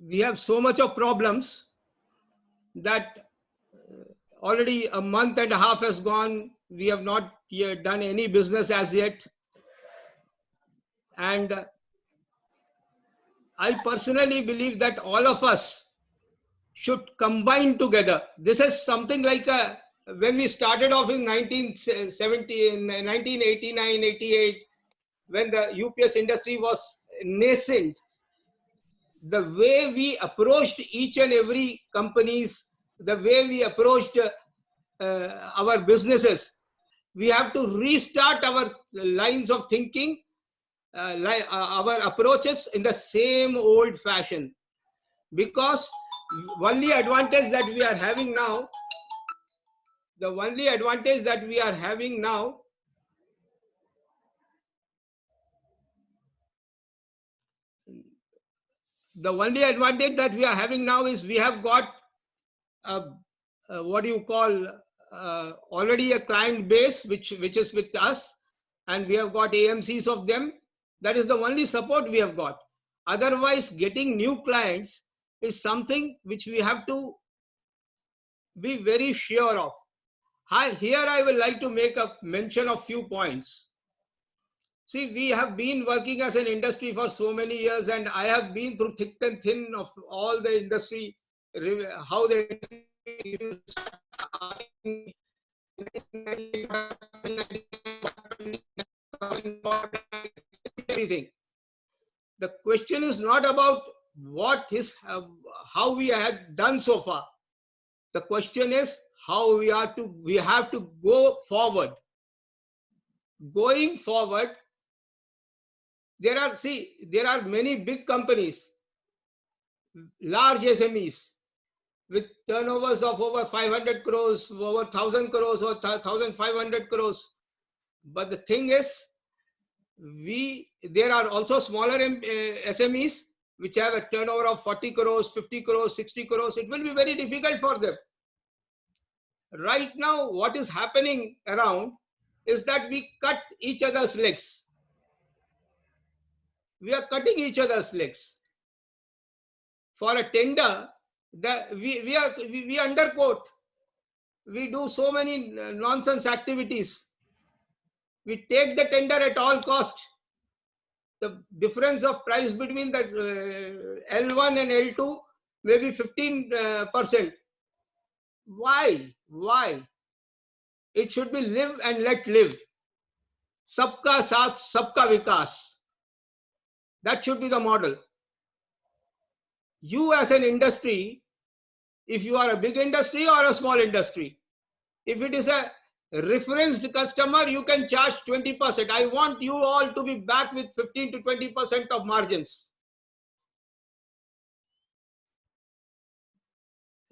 we have so much of problems that already a month and a half has gone. We have not yet done any business as yet. And I personally believe that all of us should combine together. This is something like when we started off in 1970, in 1989, 88, when the UPS industry was nascent, the way we approached each and every companies, the way we approached our businesses, we have to restart our lines of thinking, our approaches in the same old fashion. Because only advantage that we are having now, the only advantage that we are having now, the only advantage that we are having now is we have got what do you call already a client base which is with us, and we have got AMCs of them. That is the only support we have got. Otherwise, getting new clients is something which we have to be very sure of. Here I would like to make a mention of few points. See, we have been working as an industry for so many years, and I have been through thick and thin of all the industry, how the everything. The question is not about what is how we have done so far. The question is how we have to go forward. Going forward, there are many big companies, large SMEs with turnovers of over 500 crores, over 1000 crores or 1500 crores. But the thing is, there are also smaller SMEs which have a turnover of 40 crores, 50 crores, 60 crores. It will be very difficult for them. Right now, what is happening around is that we cut each other's legs. We are cutting each other's legs. For a tender, we underquote. We do so many nonsense activities. We take the tender at all cost. The difference of price between the L1 and L2 may be 15%. Why? It should be live and let live. Sabka saath, sabka vikas. That should be the model. You as an industry, if you are a big industry or a small industry, if it is a referenced customer, you can charge 20%. I want you all to be back with 15 to 20% of margins.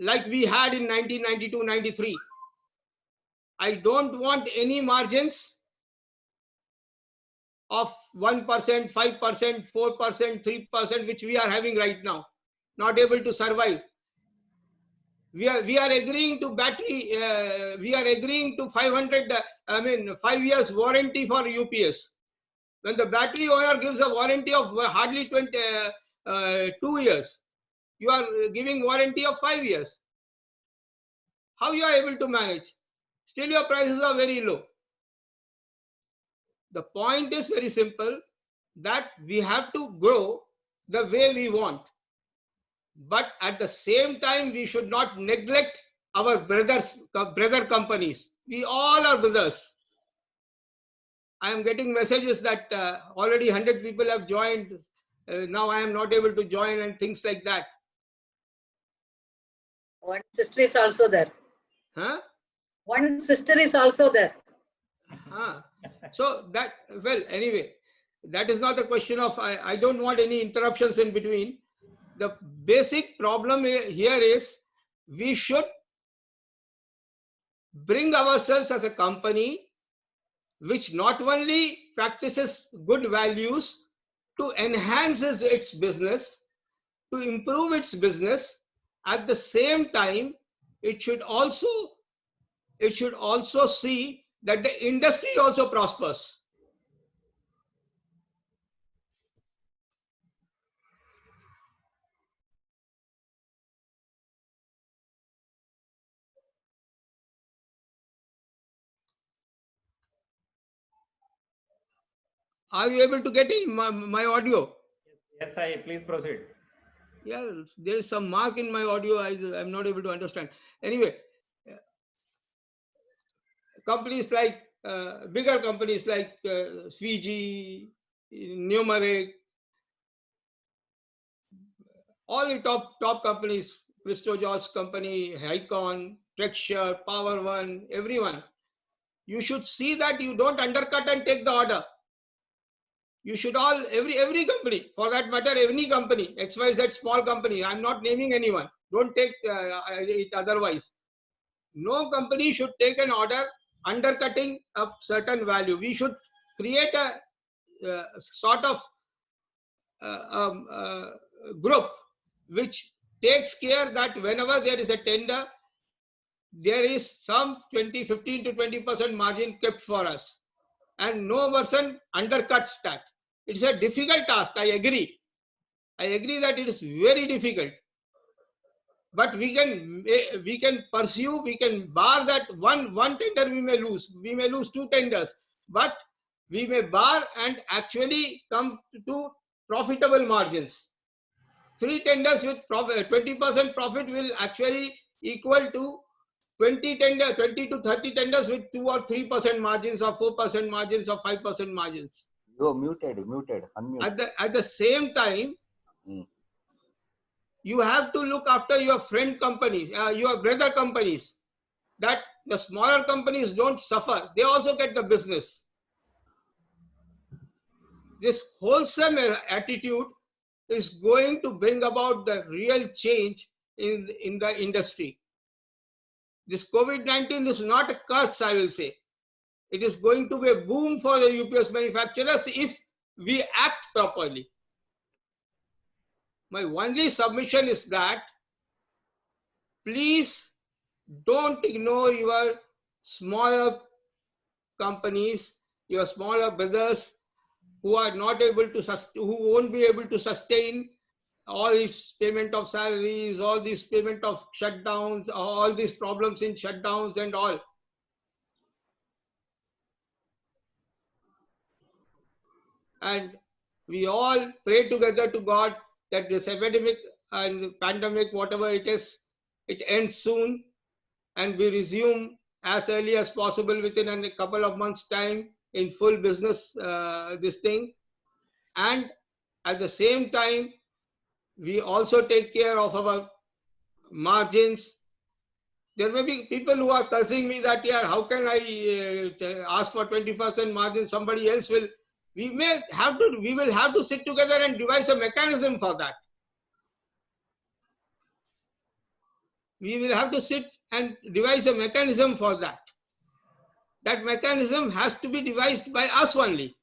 Like we had in 1992-93. I don't want any margins of 1%, 5%, 4%, 3%, which we are having right now. Not able to survive. We are agreeing to battery. We are agreeing to 5 years warranty for UPS. When the battery owner gives a warranty of hardly 2 years, you are giving warranty of 5 years. How you are able to manage? Still your prices are very low. The point is very simple, that we have to grow the way we want. But at the same time, we should not neglect our brother companies. We all are brothers. I am getting messages that already 100 people have joined. Now I am not able to join and things like that. One sister is also there. Huh? One sister is also there. So that, well, anyway, that is not a question of, I don't want any interruptions in between. The basic problem here is we should bring ourselves as a company which not only practices good values to enhance its business, to improve its business, at the same time, it should also see that the industry also prospers. Are you able to get my audio? Yes, I please proceed. Yeah, there is some mark in my audio. I'm not able to understand. Anyway, companies like bigger companies like Fiji, Numeric, all the top companies, Christojos company, Hicon, Trexture, Power One, everyone. You should see that you don't undercut and take the order. You should all, every company, for that matter, any company, XYZ small company, I'm not naming anyone. Don't take it otherwise. No company should take an order undercutting a certain value. We should create a sort of group which takes care that whenever there is a tender, there is some 15 to 20% margin kept for us. And no person undercuts that. It's a difficult task, I agree. I agree that it is very difficult. But we can pursue, we can bar that one tender we may lose. We may lose 2 tenders, but we may bar and actually come to profitable margins. 3 tenders with 20% profit will actually equal to 20 to 30 tenders with 2 or 3% margins or 4% margins or 5% margins. You're muted, unmute. At the same time, you have to look after your friend company, your brother companies, that the smaller companies don't suffer. They also get the business. This wholesome attitude is going to bring about the real change in the industry. This COVID-19 is not a curse, I will say. It is going to be a boom for the UPS manufacturers if we act properly. My only submission is that please don't ignore your smaller companies, your smaller brothers who are not able to, who won't be able to sustain all this payment of salaries, all this payment of shutdowns, all these problems in shutdowns and all. And we all pray together to God that this epidemic and pandemic, whatever it is, it ends soon and we resume as early as possible within a couple of months' time in full business, this thing. And at the same time, we also take care of our margins. There may be people who are cursing me that, yeah, how can I ask for 20% margin? Somebody else will. We will have to sit together and devise a mechanism for that. We will have to sit and devise a mechanism for that. That mechanism has to be devised by us only.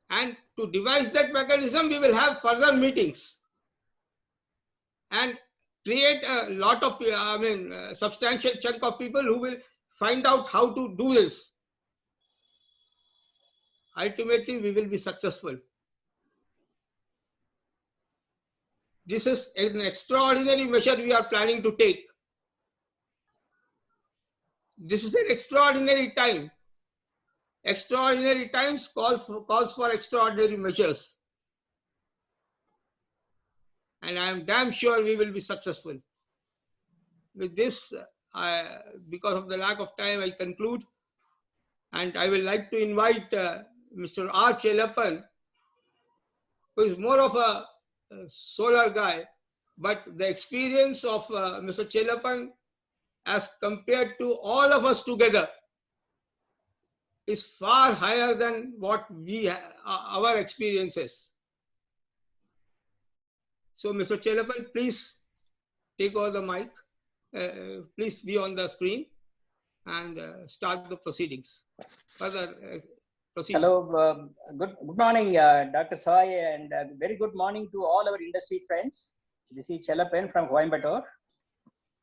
And to devise that mechanism, we will have further meetings and create a lot of, substantial chunk of people who will find out how to do this. Ultimately, we will be successful. This is an extraordinary measure we are planning to take. This is an extraordinary time. Extraordinary times calls for extraordinary measures. And I am damn sure we will be successful. With this, because of the lack of time, I conclude. And I will like to invite Mr. R. Chelappan, who is more of a solar guy, but the experience of Mr. Chelappan as compared to all of us together is far higher than what our experience is. So Mr. Chelappan, please take over the mic. Please be on the screen and start the proceedings. Further proceedings. Hello, good morning, Dr. Sai, and very good morning to all our industry friends. This is Chelappan from Coimbatore.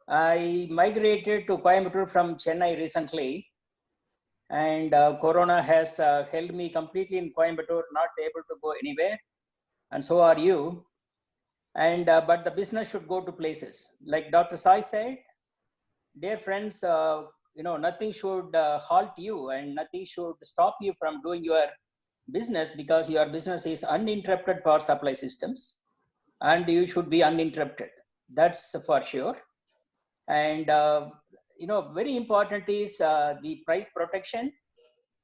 I migrated to Coimbatore from Chennai recently, and Corona has held me completely in Coimbatore, not able to go anywhere, and so are you. And but the business should go to places. Like Dr. Sai said, dear friends, nothing should halt you and nothing should stop you from doing your business, because your business is uninterrupted power supply systems and you should be uninterrupted. That's for sure. And, very important is the price protection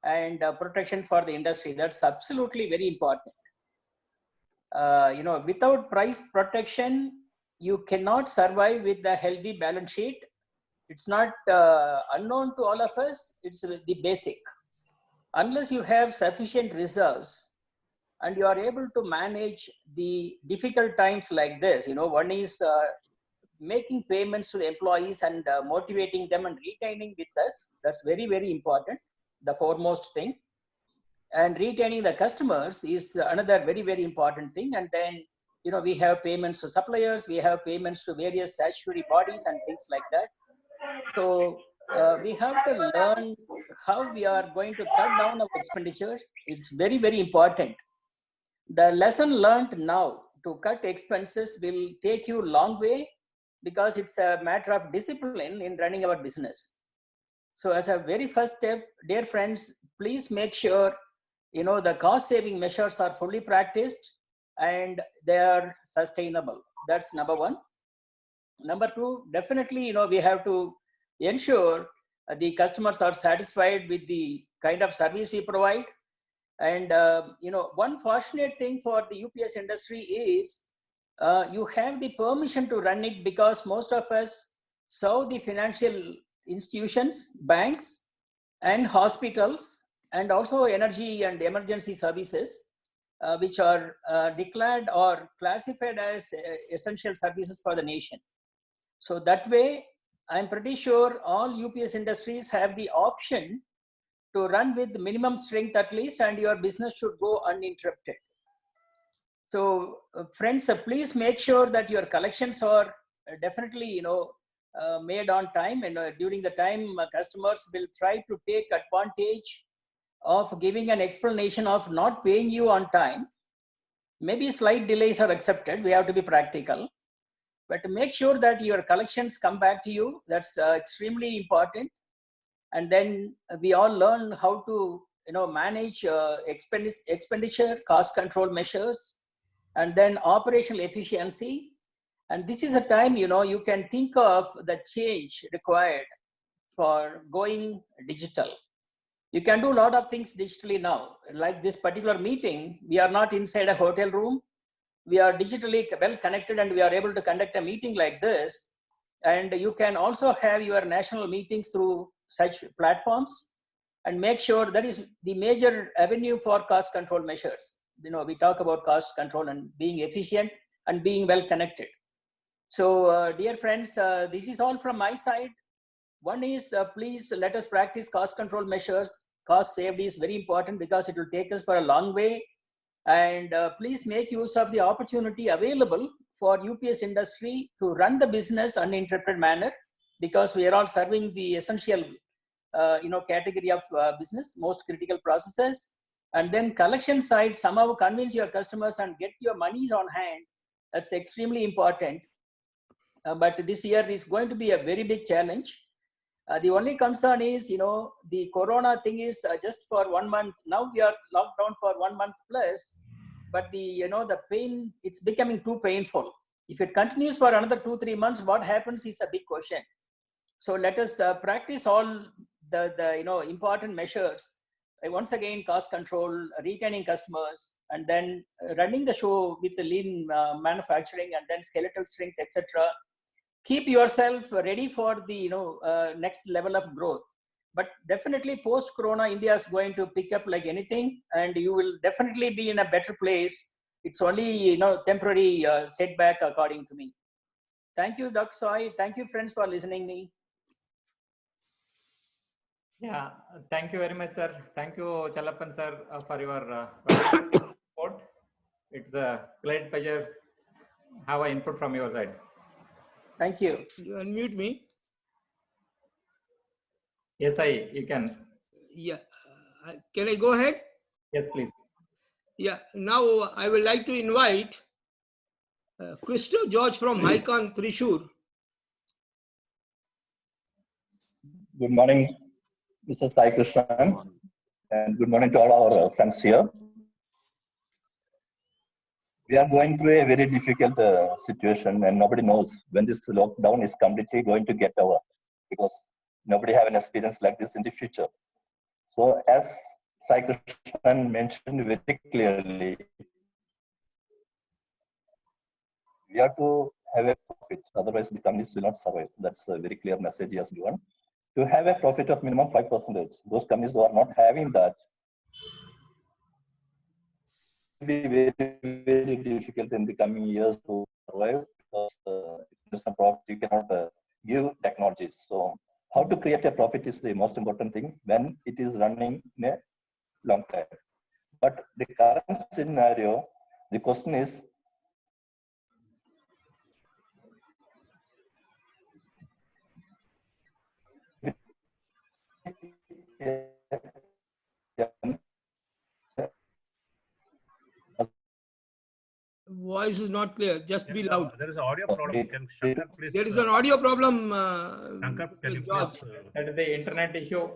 and protection for the industry. That's absolutely very important. Without price protection, you cannot survive with a healthy balance sheet. It's not unknown to all of us. It's the basic. Unless you have sufficient reserves and you are able to manage the difficult times like this, one is making payments to the employees and motivating them and retaining with us. That's very, very important. The foremost thing. And retaining the customers is another very, very important thing. And then, we have payments to suppliers, we have payments to various statutory bodies and things like that. So we have to learn how we are going to cut down our expenditure. It's very, very important. The lesson learned now to cut expenses will take you a long way, because it's a matter of discipline in running our business. So as a very first step, dear friends, please make sure the cost saving measures are fully practiced and they are sustainable. That's number one. Number two, definitely, we have to ensure the customers are satisfied with the kind of service we provide. And, one fortunate thing for the UPS industry is you have the permission to run it, because most of us serve the financial institutions, banks, and hospitals, and also energy and emergency services, which are declared or classified as essential services for the nation. So that way, I'm pretty sure all UPS industries have the option to run with minimum strength at least, and your business should go uninterrupted. So friends, please make sure that your collections are definitely, made on time. And during the time, customers will try to take advantage of giving an explanation of not paying you on time. Maybe slight delays are accepted. We have to be practical. But make sure that your collections come back to you. That's extremely important. And then we all learn how to, manage expenditure, cost control measures, and then operational efficiency. And this is the time, you can think of the change required for going digital. You can do a lot of things digitally now. Like this particular meeting, we are not inside a hotel room. We are digitally well connected, and we are able to conduct a meeting like this. And you can also have your national meetings through such platforms, and make sure that is the major avenue for cost control measures. We talk about cost control and being efficient and being well connected. So dear friends, this is all from my side. One is please let us practice cost control measures. Cost saved is very important, because it will take us for a long way. And please make use of the opportunity available for UPS industry to run the business uninterrupted manner, because we are all serving the essential category of business, most critical processes. And then collection side, somehow convince your customers and get your monies on hand. That's extremely important. But this year is going to be a very big challenge. The only concern is, the corona thing is just for 1 month. Now we are locked down for 1 month plus, but the pain, it's becoming too painful. If it continues for another 2-3 months, what happens is a big question. So let us practice all the important measures. Once again, cost control, retaining customers, and then running the show with the lean manufacturing, and then skeletal strength, etc. Keep yourself ready for the next level of growth. But definitely post corona, India is going to pick up like anything, and you will definitely be in a better place. It's only temporary setback, according to me. Thank you, Dr. Sai. Thank you, friends, for listening me. Yeah, thank you very much, sir. Thank you, Challappan sir, for your support. It's a great pleasure to have an input from your side. Thank you. You unmute me. Yes, you can. Yeah. Can I go ahead? Yes, please. Yeah. Now I would like to invite Christo George from Hycon Thrissur. Good morning, Mr. Sai Krishnan, and good morning to all our friends here. We are going through a very difficult situation, and nobody knows when this lockdown is completely going to get over, because nobody have an experience like this in the future. So, as Sai Krishnan mentioned very clearly, we have to have a profit, otherwise the companies will not survive. That's a very clear message he has given. To have a profit of minimum 5%, those companies who are not having that will be very, very difficult in the coming years to survive, because some profit you cannot give technologies. So how to create a profit is the most important thing when it is running in a long time. But the current scenario, the question is, Voice is not clear. Just be loud. There is an audio problem. Can Shankar please? There is an audio problem. Shankar, can you with George. please? That is the internet issue.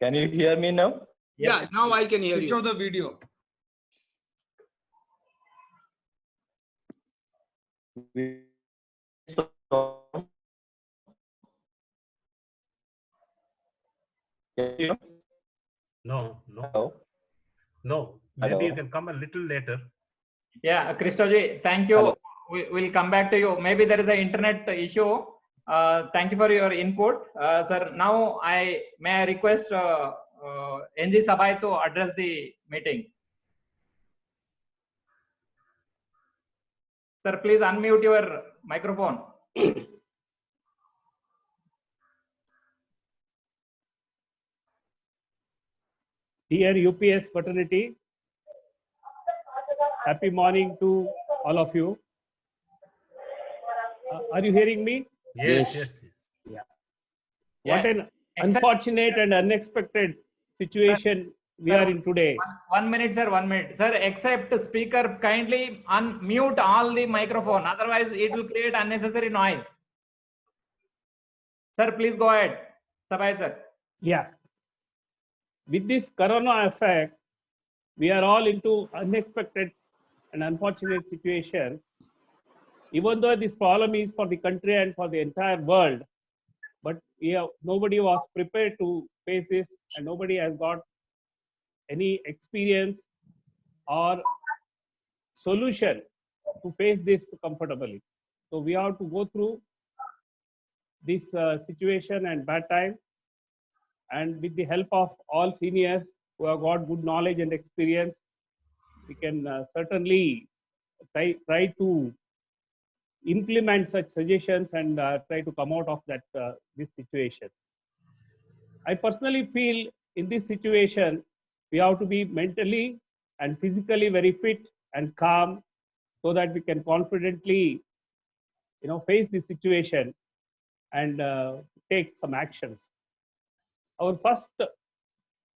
can you hear me now? Yeah, now I can hear Switch you. off the video. No, no, Hello? no. Maybe Hello? you can come a little later. Yeah, Christoji, thank you. Hello. We'll come back to you. Maybe there is an internet issue. Thank you for your input. Sir, now may I request NG Sabai to address the meeting. Sir, please unmute your microphone. Dear UPS fraternity, happy morning to all of you. Are you hearing me? Yes, yes. What an unfortunate and unexpected situation we are in today. 1 minute, sir. 1 minute, sir. Except speaker, kindly unmute all the microphone. Otherwise, it will create unnecessary noise. Sir, please go ahead. Sabai, sir. Yeah. With this corona effect, we are all into unexpected and unfortunate situation. Even though this problem is for the country and for the entire world, but nobody was prepared to face this, and nobody has got any experience or solution to face this comfortably. So we have to go through this situation and bad time, and with the help of all seniors who have got good knowledge and experience, we can certainly try to implement such suggestions and try to come out of that this situation. I personally feel in this situation we have to be mentally and physically very fit and calm, so that we can confidently face the situation and take some actions. Our first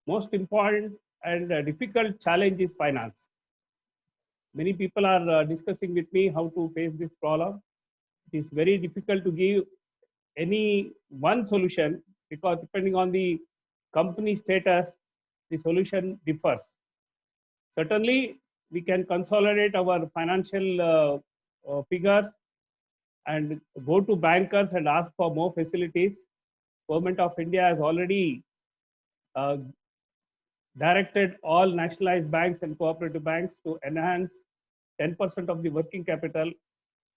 most important and difficult challenge is finance. Many people are discussing with me how to face this problem. It is very difficult to give any one solution, because depending on the company status, the solution differs. Certainly, we can consolidate our financial figures and go to bankers and ask for more facilities. Government of India has already directed all nationalized banks and cooperative banks to enhance 10% of the working capital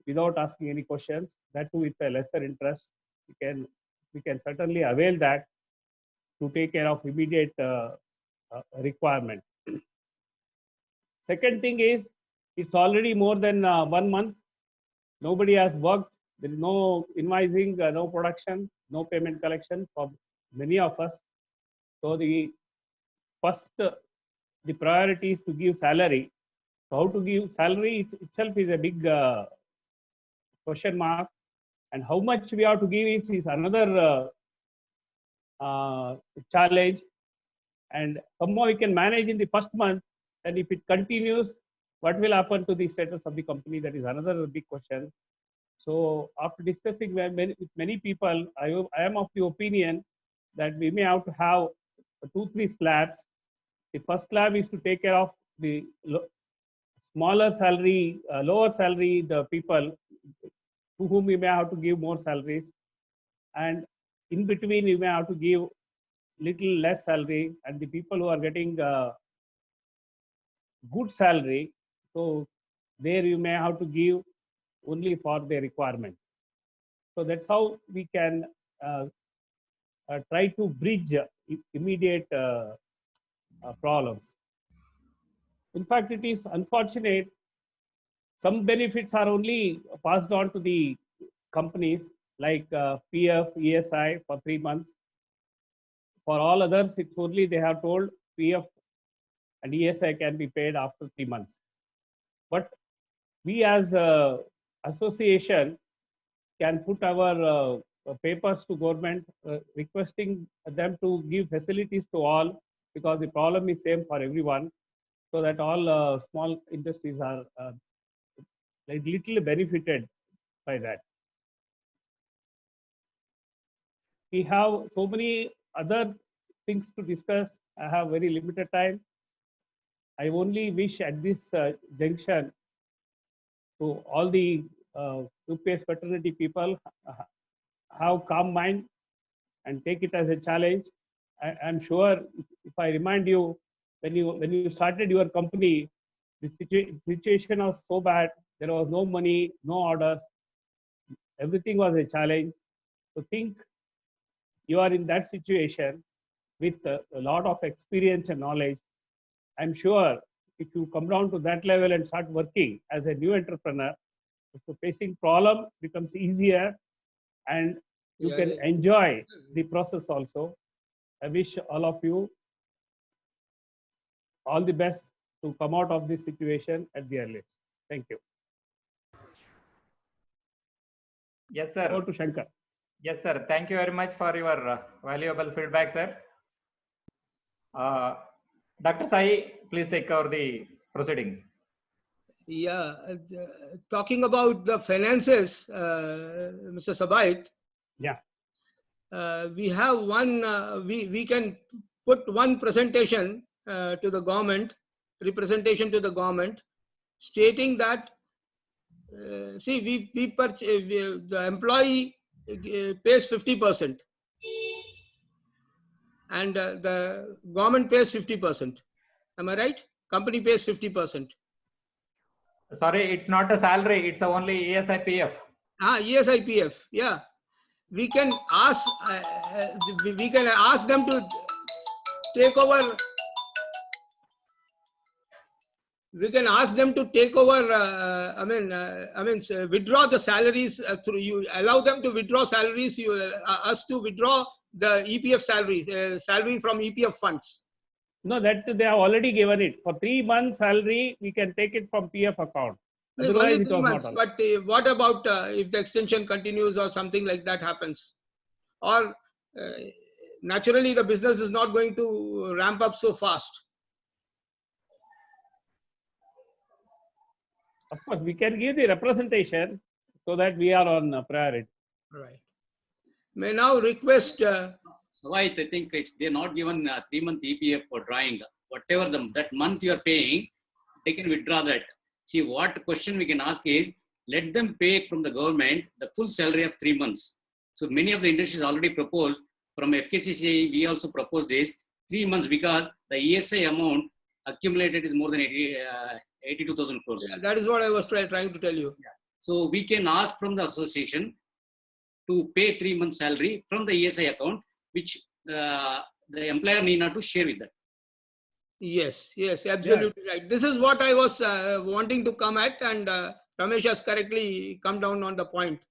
without asking any questions. That too with a lesser interest. We can certainly avail that to take care of immediate requirement. Second thing is, it's already more than 1 month. Nobody has worked. There is no invoicing, no production, no payment collection for many of us. So the first, the priority is to give salary. So how to give salary itself is a big question mark, and how much we have to give is another challenge. And somehow we can manage in the first month, and if it continues, what will happen to the status of the company? That is another big question. So after discussing with many people, I am of the opinion that we may have to have 2-3 slabs. The first slab is to take care of the smaller salary, lower salary, the people to whom we may have to give more salaries. And in between, you may have to give little less salary, and the people who are getting good salary, so there you may have to give only for their requirement. So that's how we can try to bridge immediate problems. In fact, it is unfortunate some benefits are only passed on to the companies like PF, ESI for 3 months. For all others, it's only they have told PF and ESI can be paid after 3 months. But we as a association can put our papers to government requesting them to give facilities to all, because the problem is same for everyone, so that all small industries are like little benefited by that. We have so many other things to discuss. I have very limited time. I only wish at this junction to all the UPS fraternity people have calm mind and take it as a challenge. I'm sure if I remind you, when you started your company, the situation was so bad. There was no money, no orders. Everything was a challenge. So think you are in that situation with a lot of experience and knowledge. I'm sure if you come down to that level and start working as a new entrepreneur, so facing problem becomes easier, and you can enjoy the process also. I wish all of you all the best to come out of this situation at the earliest. Thank you. Yes, sir. Over to Shankar. Yes, sir. Thank you very much for your valuable feedback, sir. Dr. Sai, please take over the proceedings. Yeah, talking about the finances, Mr. Sabait. Yeah. We have one, we can put one presentation to the government, representation to the government, stating that, see, the employee pays 50%. And the government pays 50%. Am I right? Company pays 50%. Sorry, it's not a salary. It's only ESIPF. ESIPF. Yeah, we can ask them to take over. We can ask them to take over. Withdraw the salaries through you. Allow them to withdraw salaries. Us to withdraw the EPF salary from EPF funds. No, that they have already given it. For 3 months salary, we can take it from PF account. Otherwise, it was months, not. But what about if the extension continues or something like that happens? Or naturally, the business is not going to ramp up so fast. Of course, we can give the representation so that we are on priority. Right. May now request. Savait, I think they're not given 3-month EPF for drawing. Whatever that month you are paying, they can withdraw that. See, what question we can ask is, let them pay from the government the full salary of 3 months. So many of the industries already proposed. From FKCCI, we also proposed this 3 months, because the ESI amount accumulated is more than 82,000 crores. Yeah, that is what I was trying to tell you. Yeah. So we can ask from the association to pay 3 months salary from the ESI account, which the employer need not to share with that. Yes, absolutely right. This is what I was wanting to come at, and Ramesh has correctly come down on the point.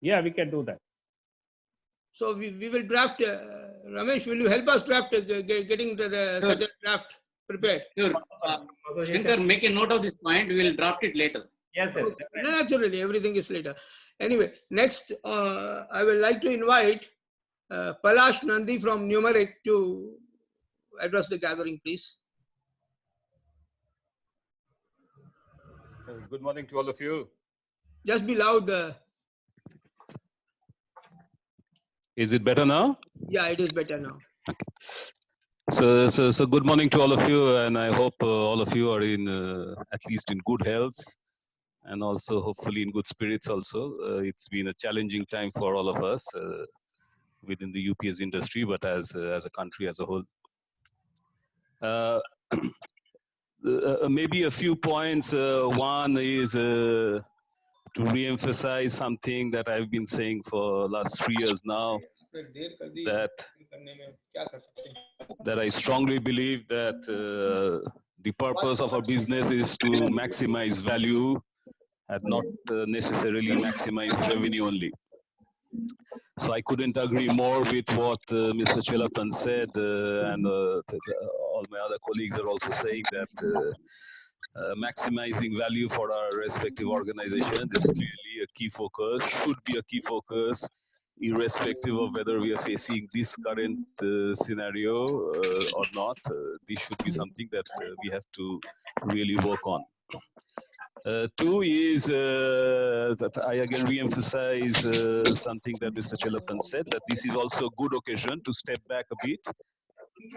Yeah, we can do that. So we will draft. Ramesh, will you help us draft, getting such a draft prepared? Sure. Shankar, make a note of this point. We will draft it later. Yes, sir. Okay. Naturally, everything is later. Anyway, next, I would like to invite Palash Nandi from Numeric to address the gathering, please. Good morning to all of you. Just be loud. Is it better now? Yeah, it is better now. So good morning to all of you, and I hope all of you are in at least in good health, and also hopefully in good spirits. Also, it's been a challenging time for all of us within the UPS industry, but as a country as a whole. Maybe a few points. One is to re-emphasize something that I've been saying for last 3 years now, that I strongly believe that the purpose of our business is to maximize value and not necessarily maximize revenue only. So I couldn't agree more with what Mr. Chelapan said, and all my other colleagues are also saying that maximizing value for our respective organization is clearly a key focus, should be a key focus, irrespective of whether we are facing this current scenario or not. This should be something that we have to really work on. Two is that I again re-emphasize something that Mr. Chelapan said, that this is also a good occasion to step back a bit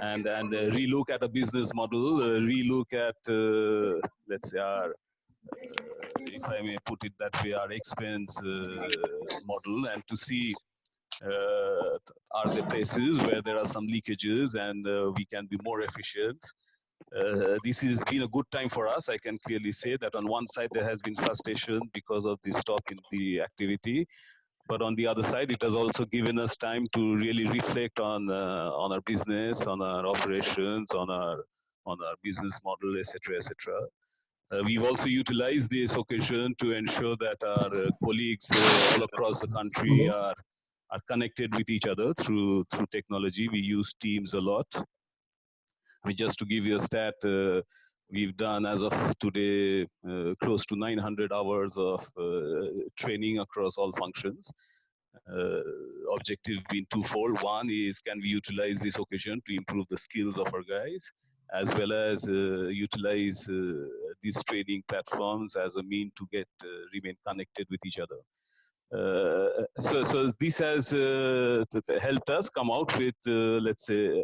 and relook at a business model, relook at, let's say, our, if I may put it that way, our expense model, and to see are there places where there are some leakages and we can be more efficient. This has been a good time for us. I can clearly say that on one side there has been frustration because of the stop in the activity, but on the other side it has also given us time to really reflect on our business, on our operations, on our business model, etc., etc. We've also utilized this occasion to ensure that our colleagues all across the country are connected with each other through technology. We use Teams a lot. Just to give you a stat, we've done as of today close to 900 hours of training across all functions. Objective being twofold. One is, can we utilize this occasion to improve the skills of our guys, as well as utilize these training platforms as a mean to get remain connected with each other. So this has helped us come out with, let's say,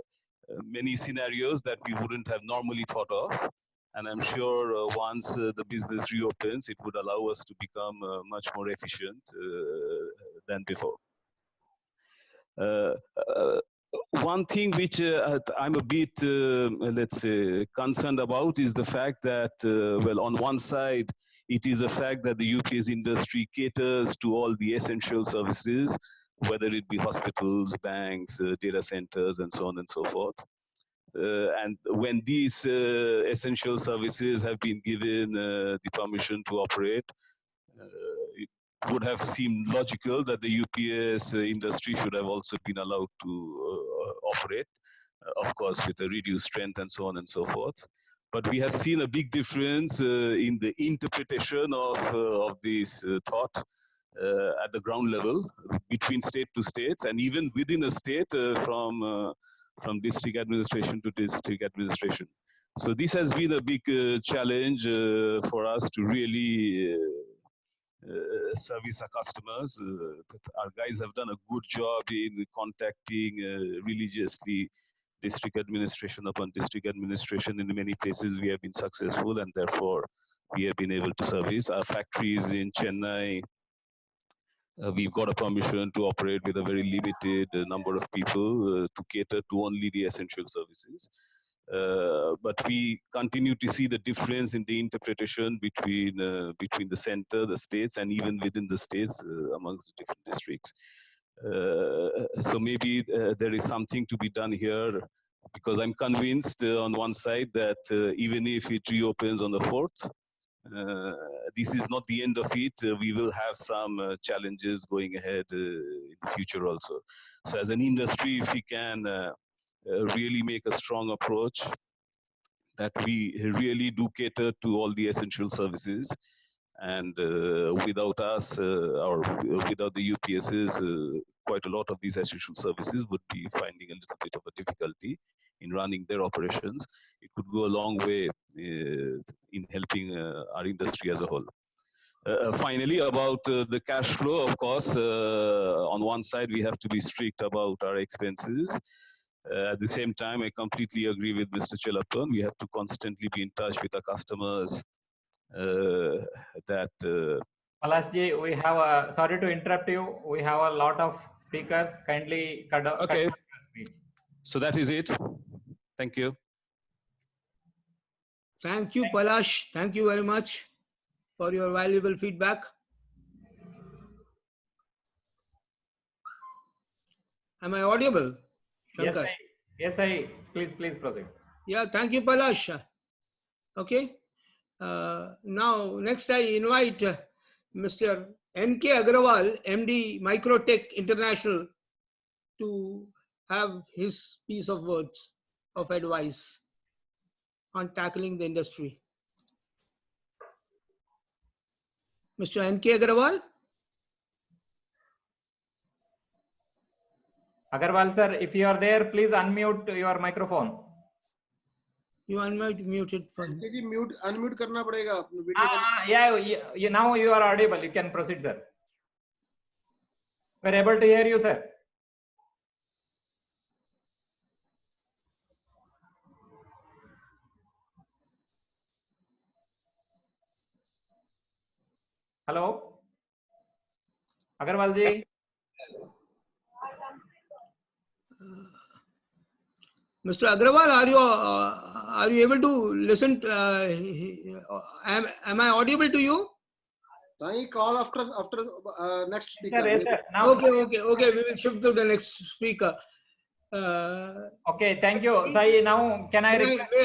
many scenarios that we wouldn't have normally thought of. And I'm sure once the business reopens, it would allow us to become much more efficient than before. One thing which I'm a bit, let's say, concerned about is the fact that, well, on one side, it is a fact that the UPS industry caters to all the essential services, whether it be hospitals, banks, data centers, and so on and so forth. And when these essential services have been given the permission to operate, it would have seemed logical that the UPS industry should have also been allowed to operate, of course, with a reduced strength and so on and so forth. But we have seen a big difference in the interpretation of this thought at the ground level between state to states, and even within a state from district administration to district administration. So this has been a big challenge for us to really service our customers. Our guys have done a good job in contacting religiously district administration upon district administration. In many places we have been successful, and therefore we have been able to service. Our factories in Chennai, we've got a permission to operate with a very limited number of people to cater to only the essential services. But we continue to see the difference in the interpretation between the center, the states, and even within the states amongst the different districts. So maybe there is something to be done here, because I'm convinced on one side that even if it reopens on the 4th, this is not the end of it. We will have some challenges going ahead in the future also. So as an industry, if we can really make a strong approach that we really do cater to all the essential services, and without us or without the UPSs, quite a lot of these essential services would be finding a little bit of a difficulty in running their operations. It could go a long way in helping our industry as a whole. Finally, about the cash flow, of course, on one side, we have to be strict about our expenses. At the same time, I completely agree with Mr. Chelapan. We have to constantly be in touch with our customers Palashji, we have sorry to interrupt you. We have a lot of speakers. Kindly cut okay. your speech. So that is it. Thank you. Thank you, Palash. Thank you very much for your valuable feedback. Am I audible? Shankar? Yes, I. Please proceed. Yeah, thank you, Palash. Okay. Now, next I invite Mr. N.K. Agrawal, MD Microtech International, to have his piece of words of advice on tackling the industry. Mr. N.K. Agrawal? Agarwal sir, if you are there, please unmute your microphone. You unmuted for him. Unmute करना पड़ेगा. Yeah, now you are audible. You can proceed, sir. We're able to hear you, sir. Hello, Agarwal ji. Mr. Agrawal, are you able to listen? Am I audible to you? Call after next speaker. Yes, sir. Now, Okay. We will shift to the next speaker. Okay, thank you. Sai, now can I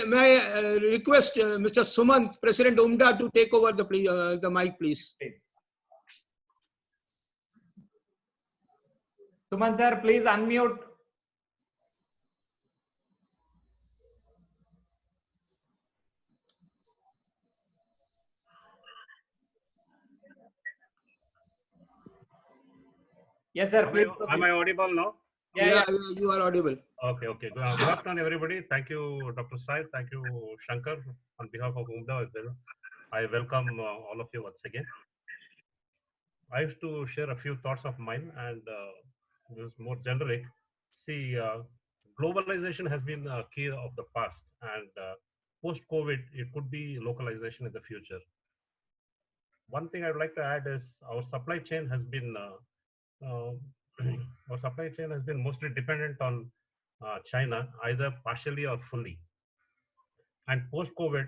may I request Mr. Sumant, President UMDA, to take over the mic, please? Sumant sir, please unmute. Yes, sir. Please. Am I audible now? Yeah, you are audible. Okay. Good afternoon, everybody. Thank you, Dr. Sai. Thank you, Shankar. On behalf of UMDA, I welcome all of you once again. I have to share a few thoughts of mine, and this is more generic. See, globalization has been a key of the past, and post-COVID, it could be localization in the future. One thing I would like to add is our supply chain has been mostly dependent on China, either partially or fully. And post-COVID,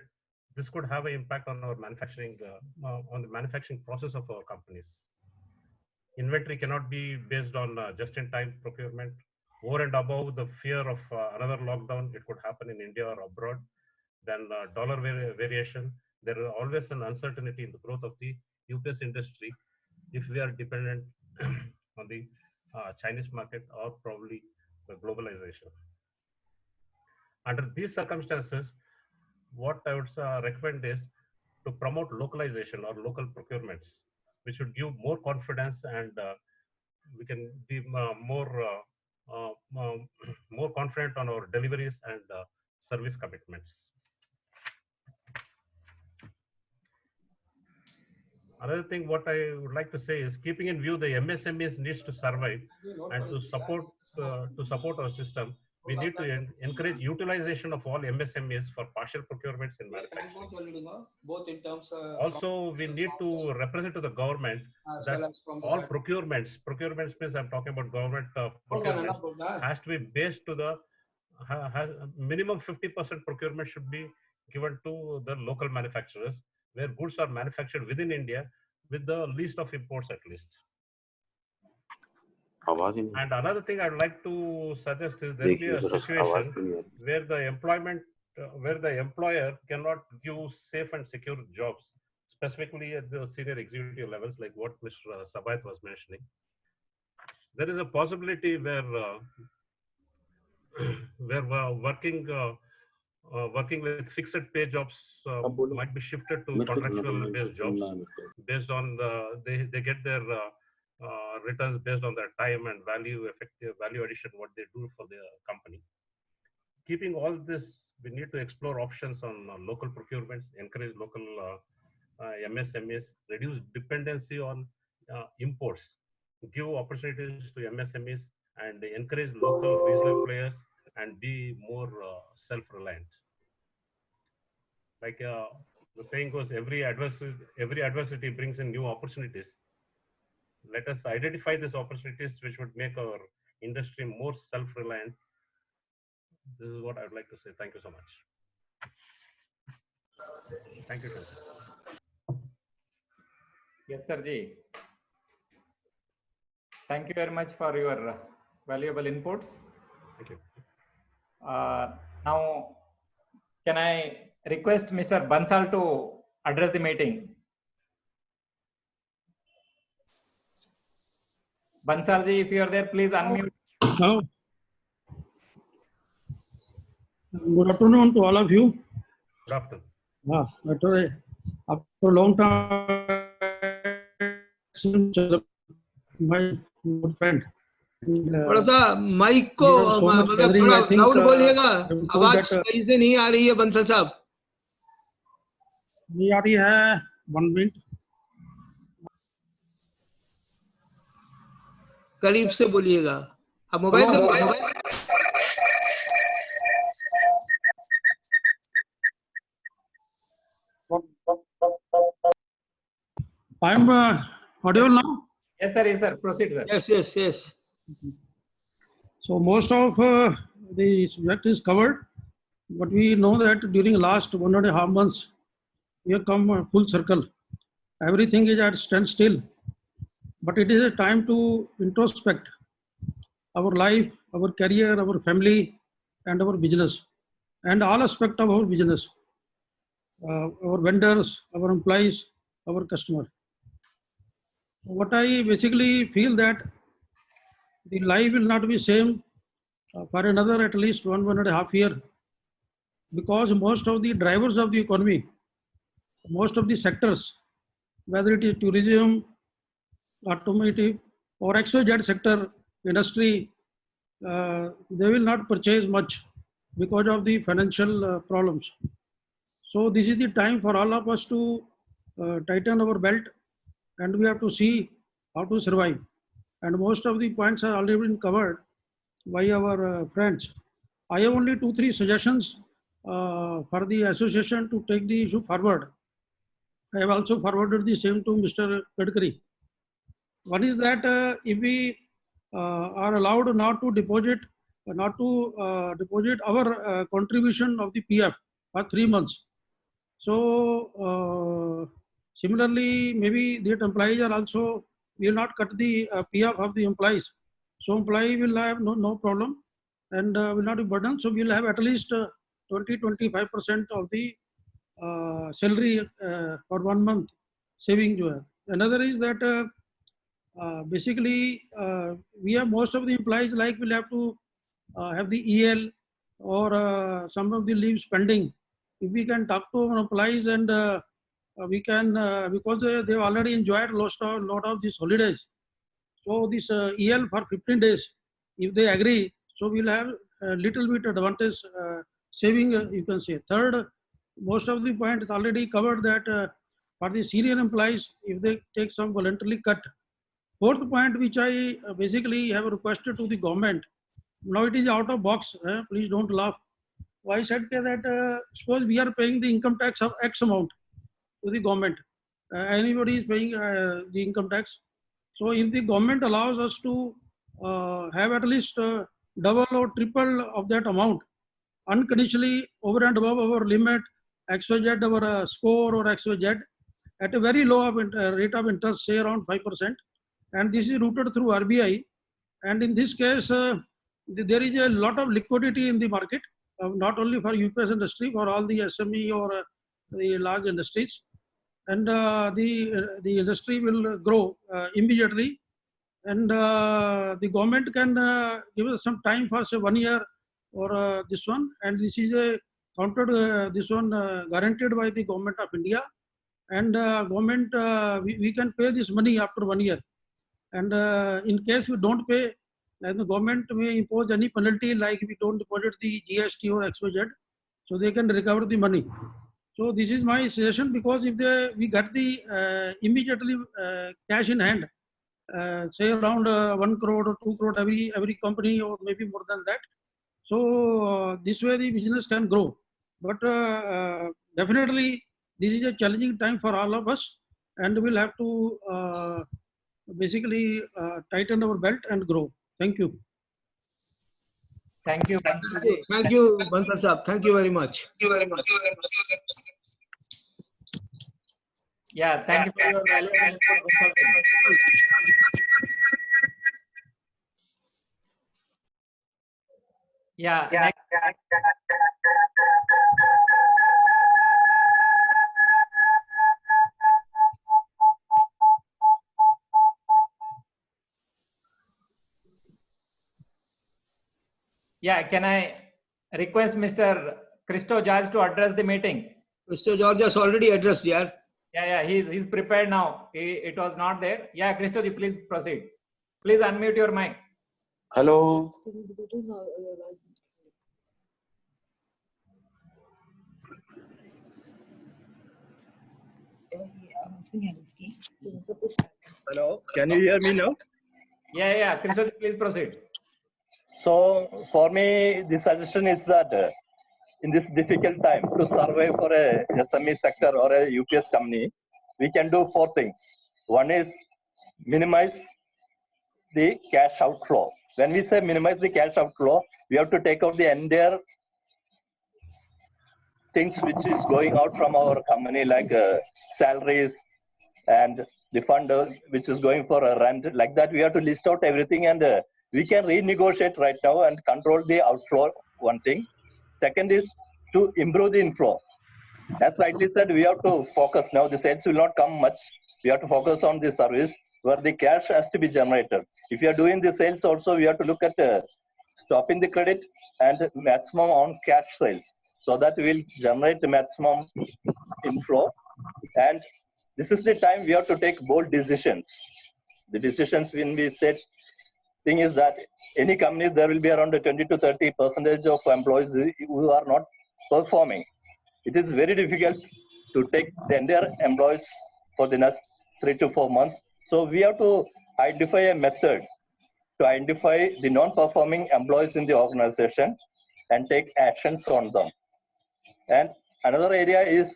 this could have an impact on our manufacturing, on the manufacturing process of our companies. Inventory cannot be based on just-in-time procurement. Over and above the fear of another lockdown, it could happen in India or abroad. Then dollar variation. There is always an uncertainty in the growth of the UPS industry if we are dependent on the Chinese market or probably the globalization. Under these circumstances, what I would recommend is to promote localization or local procurements, which would give more confidence, and we can be more confident on our deliveries and service commitments. Another thing what I would like to say is keeping in view the MSMEs needs to survive and to support our system, we need to encourage utilization of all MSMEs for partial procurements in manufacturing. Both in terms of also, we need to represent to the government that all procurements means I'm talking about government procurements, has to be based to the minimum 50% procurement should be given to the local manufacturers, where goods are manufactured within India with the least of imports at least. And another thing I'd like to suggest is there will be a situation where the employer cannot give safe and secure jobs, specifically at the senior executive levels, like what Mr. Sabayat was mentioning. There is a possibility where working with fixed pay jobs might be shifted to contractual based jobs based on they get their returns based on their time and value addition, what they do for the company. Keeping all this, we need to explore options on local procurements, encourage local MSMEs, reduce dependency on imports, give opportunities to MSMEs, and encourage local regional players and be more self-reliant. Like the saying goes, every adversity brings in new opportunities. Let us identify these opportunities which would make our industry more self-reliant. This is what I would like to say. Thank you so much. Thank you, sir. Yes, sir ji. Thank you very much for your valuable inputs. Thank you. Now, can I request Mr. Bansal to address the meeting? Bansal ji, if you are there, please unmute. Hello. Good afternoon to all of you. Good afternoon. After a long time, my good friend. थोड़ा सा mic को मतलब थोड़ा loud बोलिएगा, आवाज सही से नहीं आ रही है बंसल साहब। नहीं आ रही है, 1 मिनट। करीब से बोलिएगा, आप मोबाइल से। I am audible now? Yes, sir. Yes, sir. Proceed, sir. Yes, yes, yes. So most of the subject is covered, but we know that during last 1.5 months, we have come full circle. Everything is at standstill, but it is a time to introspect our life, our career, our family, and our business, and all aspects of our business, our vendors, our employees, our customer. What I basically feel that the life will not be same for another at least 1.5 year, because most of the drivers of the economy, most of the sectors, whether it is tourism, automotive, or XYZ sector, industry, they will not purchase much because of the financial problems. So this is the time for all of us to tighten our belt, and we have to see how to survive. And most of the points are already been covered by our friends. I have only 2-3 suggestions for the association to take the issue forward. I have also forwarded the same to Mr. Gadkari. One is that if we are allowed not to deposit our contribution of the PF for 3 months. So similarly, maybe that employees are also will not cut the PF of the employees. So employee will have no problem and will not be burdened. So we'll have at least 20-25% of the salary for 1 month saving. Another is that basically we have most of the employees like will have to have the EL or some of the leaves pending. If we can talk to our employees and we can because they have already enjoyed a lot of these holidays. So this EL for 15 days, if they agree, so we'll have a little bit advantage saving, you can say. Third, most of the point is already covered that for the senior employees, if they take some voluntarily cut. Fourth point, which I basically have requested to the government, now it is out of box, please don't laugh. I said that suppose we are paying the income tax of X amount to the government. Anybody is paying the income tax. So if the government allows us to have at least double or triple of that amount, unconditionally over and above our limit, XYZ, our score or XYZ, at a very low rate of interest, say around 5%, and this is routed through RBI. And in this case, there is a lot of liquidity in the market, not only for UPS industry, for all the SME or the large industries. And the industry will grow immediately. And the government can give us some time for say 1 year or this one. And this is a counted, this one guaranteed by the government of India. And government, we can pay this money after 1 year. And in case we don't pay, then the government may impose any penalty like we don't deposit the GST or XYZ, so they can recover the money. So this is my suggestion, because if we get the immediately cash in hand, say around 1 crore or 2 crore every company, or maybe more than that. So this way the business can grow. But definitely this is a challenging time for all of us, and we'll have to basically tighten our belt and grow. Thank you. Thank you. Thank you, Bansal Saab. Thank you very much. Yeah, thank you for your valuable input. Yeah, next. Yeah, can I request Mr. Christo George to address the meeting? Mr. George has already addressed, yeah. Yeah, he's prepared now. It was not there. Yeah, Christo, please proceed. Please unmute your mic. Hello. Hello, can you hear me now? Yeah, Christo, please proceed. So for me, the suggestion is that in this difficult time to survive for a SME sector or a UPS company, we can do 4 things. One is minimize the cash outflow. When we say minimize the cash outflow, we have to take out the entire things which is going out from our company, like salaries and the fund which is going for a rent. Like that, we have to list out everything, and we can renegotiate right now and control the outflow. One thing. Second is to improve the inflow. As rightly said, we have to focus now. The sales will not come much. We have to focus on the service where the cash has to be generated. If you are doing the sales also, we have to look at stopping the credit and maximum on cash sales, so that we will generate the maximum inflow. And this is the time we have to take bold decisions. The decisions when we said thing is that any company, there will be around 20 to 30% of employees who are not performing. It is very difficult to take the entire employees for the next 3 to 4 months. So we have to identify a method to identify the non-performing employees in the organization and take actions on them. And another area is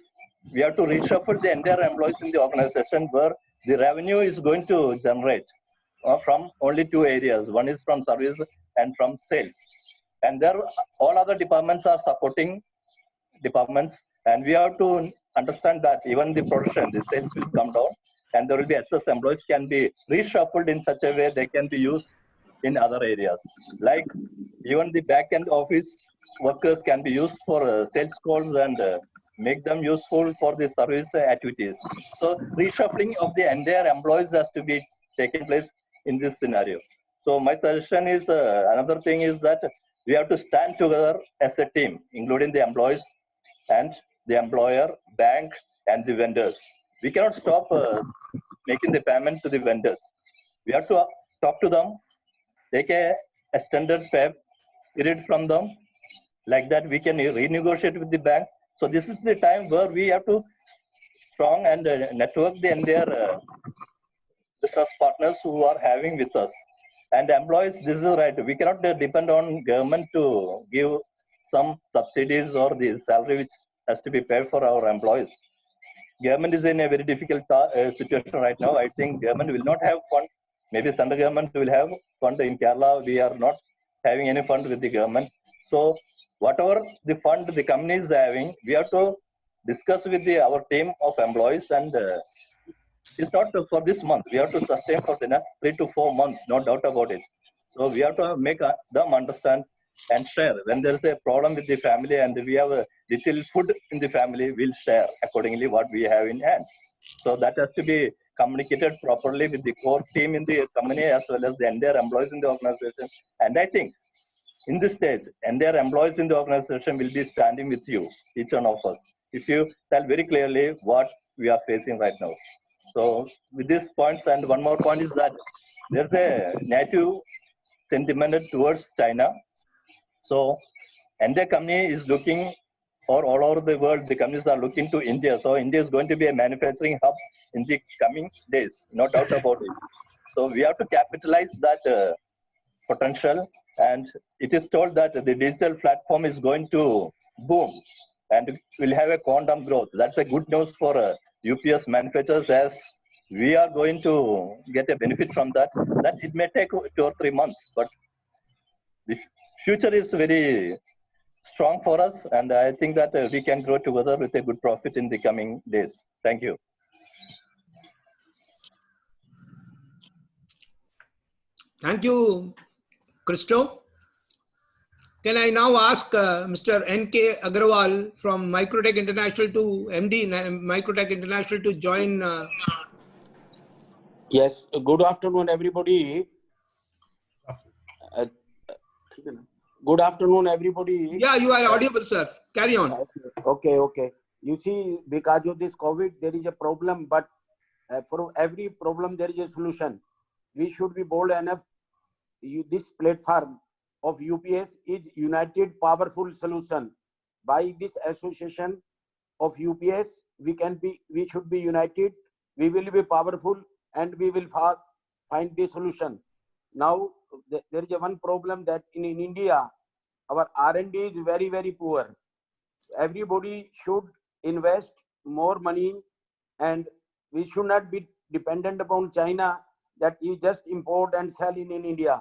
we have to reshuffle the entire employees in the organization where the revenue is going to generate from only 2 areas. One is from service and from sales. And there all other departments are supporting departments, and we have to understand that even the production, the sales will come down, and there will be excess employees can be reshuffled in such a way they can be used in other areas. Like even the back-end office workers can be used for sales calls and make them useful for the service activities. So reshuffling of the entire employees has to be taking place in this scenario. So my suggestion is another thing is that we have to stand together as a team, including the employees and the employer, bank, and the vendors. We cannot stop making the payment to the vendors. We have to talk to them, take a extended pay period from them. Like that, we can renegotiate with the bank. So this is the time where we have to strong and network the entire business partners who are having with us. And employees, this is right. We cannot depend on government to give some subsidies or the salary which has to be paid for our employees. Government is in a very difficult situation right now. I think government will not have fund. Maybe central government will have fund. In Kerala, we are not having any fund with the government. So whatever the fund the company is having, we have to discuss with our team of employees, and it's not for this month. We have to sustain for the next 3 to 4 months, no doubt about it. So we have to make them understand and share. When there is a problem with the family and we have a little food in the family, we'll share accordingly what we have in hand. So that has to be communicated properly with the core team in the company as well as the entire employees in the organization. And I think in this stage, entire employees in the organization will be standing with you, each one of us, if you tell very clearly what we are facing right now. So with these points, and one more point is that there's a native sentiment towards China. So, and the company is looking, or all over the world, the companies are looking to India. So India is going to be a manufacturing hub in the coming days, no doubt about it. So we have to capitalize that potential. And it is told that the digital platform is going to boom and will have a quantum growth. That's a good news for UPS manufacturers, as we are going to get a benefit from that. That it may take 2 or 3 months, but the future is very strong for us, and I think that we can grow together with a good profit in the coming days. Thank you. Thank you, Christo. Can I now ask Mr. N.K. Agarwal from Microtech International to MD Microtech International to join? Yes, good afternoon, everybody. Good afternoon, everybody. Yeah, you are audible, sir. Carry on. Okay. You see, because of this COVID, there is a problem, but for every problem, there is a solution. We should be bold enough. This platform of UPS is United Powerful Solution. By this association of UPS, we should be united. We will be powerful, and we will find the solution. Now, there is one problem that in India, our R&D is very, very poor. Everybody should invest more money, and we should not be dependent upon China that you just import and sell in India.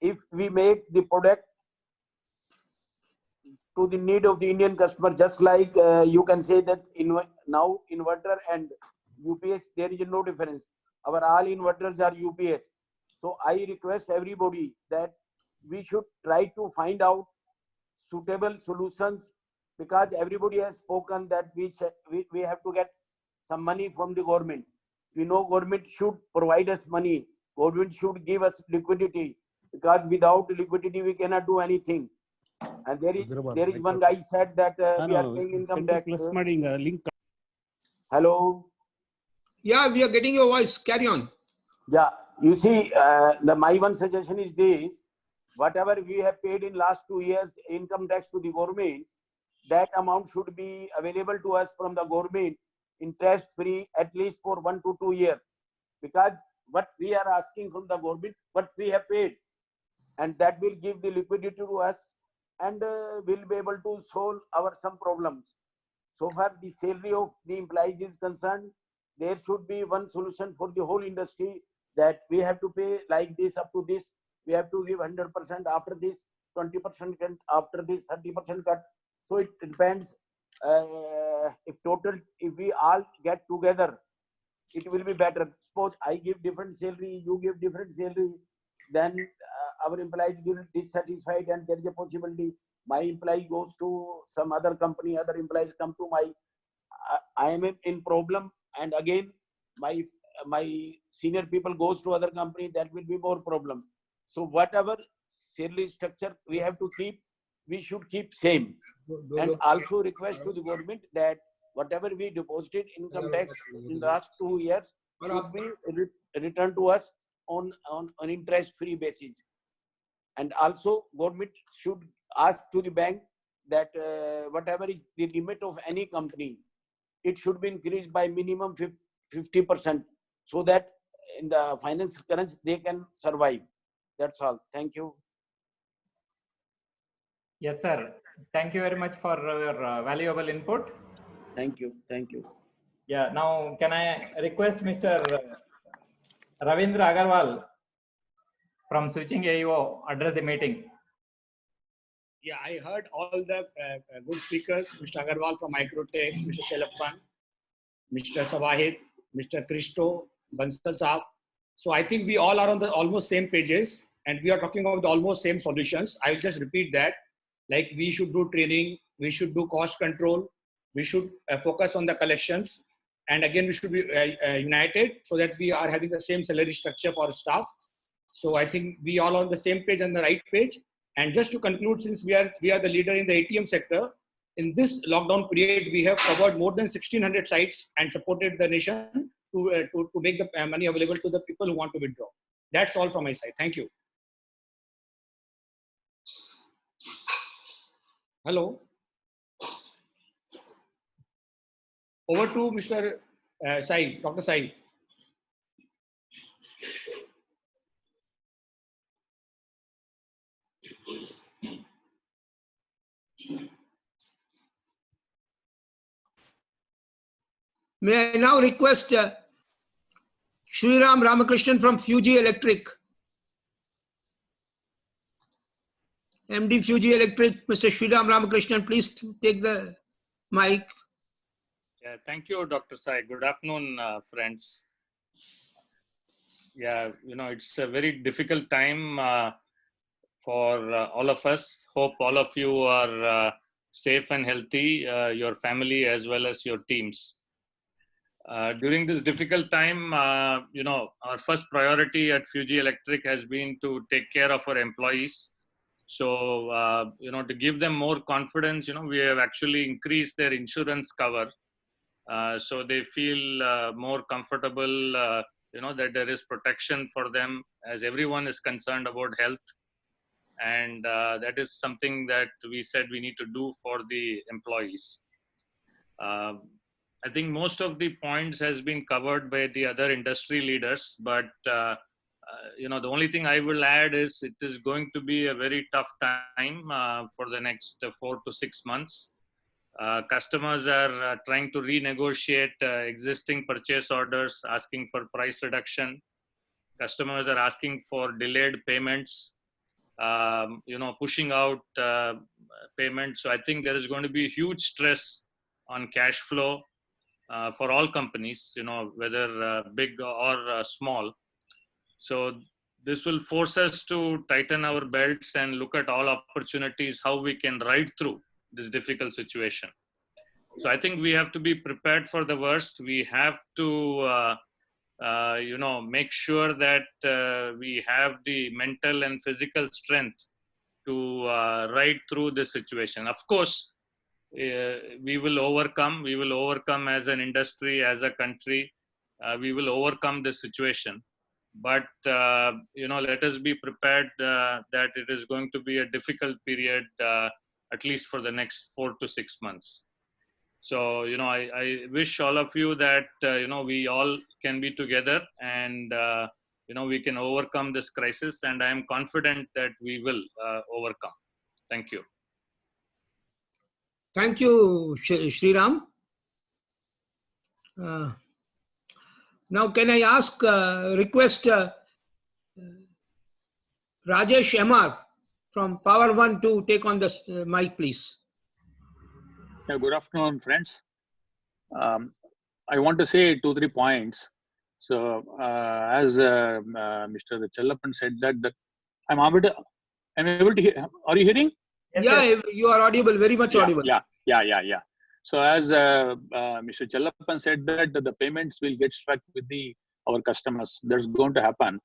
If we make the product to the need of the Indian customer, just like you can say that now inverter and UPS, there is no difference. Our all inverters are UPS. So I request everybody that we should try to find out suitable solutions, because everybody has spoken that we have to get some money from the government. We know government should provide us money. Government should give us liquidity, because without liquidity we cannot do anything. And there is one guy said that we are paying income tax. Hello. Yeah, we are getting your voice. Carry on. Yeah, you see, my one suggestion is this: whatever we have paid in last 2 years income tax to the government, that amount should be available to us from the government, interest free, at least for 1 to 2 years. Because what we are asking from the government, what we have paid, and that will give the liquidity to us, and we'll be able to solve our some problems. So far the salary of the employees is concerned, there should be one solution for the whole industry, that we have to pay like this up to this, we have to give 100% after this, 20% after this, 30% cut. So it depends. If we all get together, it will be better. Suppose I give different salary, you give different salary, then our employees will be dissatisfied, and there is a possibility my employee goes to some other company, other employees come to I am in problem, and again my senior people goes to other company, that will be more problem. So whatever salary structure we have to keep, we should keep same. And also request to the government that whatever we deposited income tax in the last 2 years should be returned to us on an interest-free basis. And also government should ask to the bank that whatever is the limit of any company, it should be increased by minimum 50%, so that in the finance currency they can survive. That's all. Thank you. Yes, sir. Thank you very much for your valuable input. Thank you. Thank you. Yeah. Now, can I request Mr. Ravindra Agarwal from Switching AEO address the meeting? Yeah, I heard all the good speakers, Mr. Agarwal from Microtech, Mr. Chelappan, Mr. Sawahid, Mr. Christo, Bansal Saab. So I think we all are on the almost same pages, and we are talking about the almost same solutions. I will just repeat that. Like, we should do training, we should do cost control, we should focus on the collections, and again we should be united so that we are having the same salary structure for staff. So I think we all on the same page and the right page. And just to conclude, since we are the leader in the ATM sector, in this lockdown period we have covered more than 1,600 sites and supported the nation to make the money available to the people who want to withdraw. That's all from my side. Thank you. Hello. Over to Mr. Sai, Dr. Sai. May I now request Sriram Ramakrishnan from Fuji Electric. MD Fuji Electric, Mr. Sriram Ramakrishnan, please take the mic. Yeah, thank you, Dr. Sai. Good afternoon, friends. Yeah, it's a very difficult time for all of us. Hope all of you are safe and healthy, your family as well as your teams. During this difficult time, our first priority at Fuji Electric has been to take care of our employees. So, to give them more confidence, we have actually increased their insurance cover. So they feel more comfortable, that there is protection for them, as everyone is concerned about health. And that is something that we said we need to do for the employees. I think most of the points has been covered by the other industry leaders, but the only thing I will add is it is going to be a very tough time for the next 4 to 6 months. Customers are trying to renegotiate existing purchase orders, asking for price reduction. Customers are asking for delayed payments, pushing out payments. So I think there is going to be huge stress on cash flow for all companies, whether big or small. So this will force us to tighten our belts and look at all opportunities, how we can ride through this difficult situation. So I think we have to be prepared for the worst. We have to, make sure that we have the mental and physical strength to ride through this situation. Of course, we will overcome. We will overcome as an industry, as a country. We will overcome this situation. But, let us be prepared that it is going to be a difficult period, at least for the next 4 to 6 months. So, I wish all of you that, we all can be together and, we can overcome this crisis. And I am confident that we will overcome. Thank you. Thank you, Sriram. Now, can I request Rajesh MR from Power One to take on the mic, please. Yeah, good afternoon, friends. I want to say 2-3 points. So, as Mr. Chellappan said that I'm able to hear. Are you hearing? Yes. You are audible, very much audible. Yeah. So, as Mr. Chellappan said that the payments will get stuck with our customers. That's going to happen.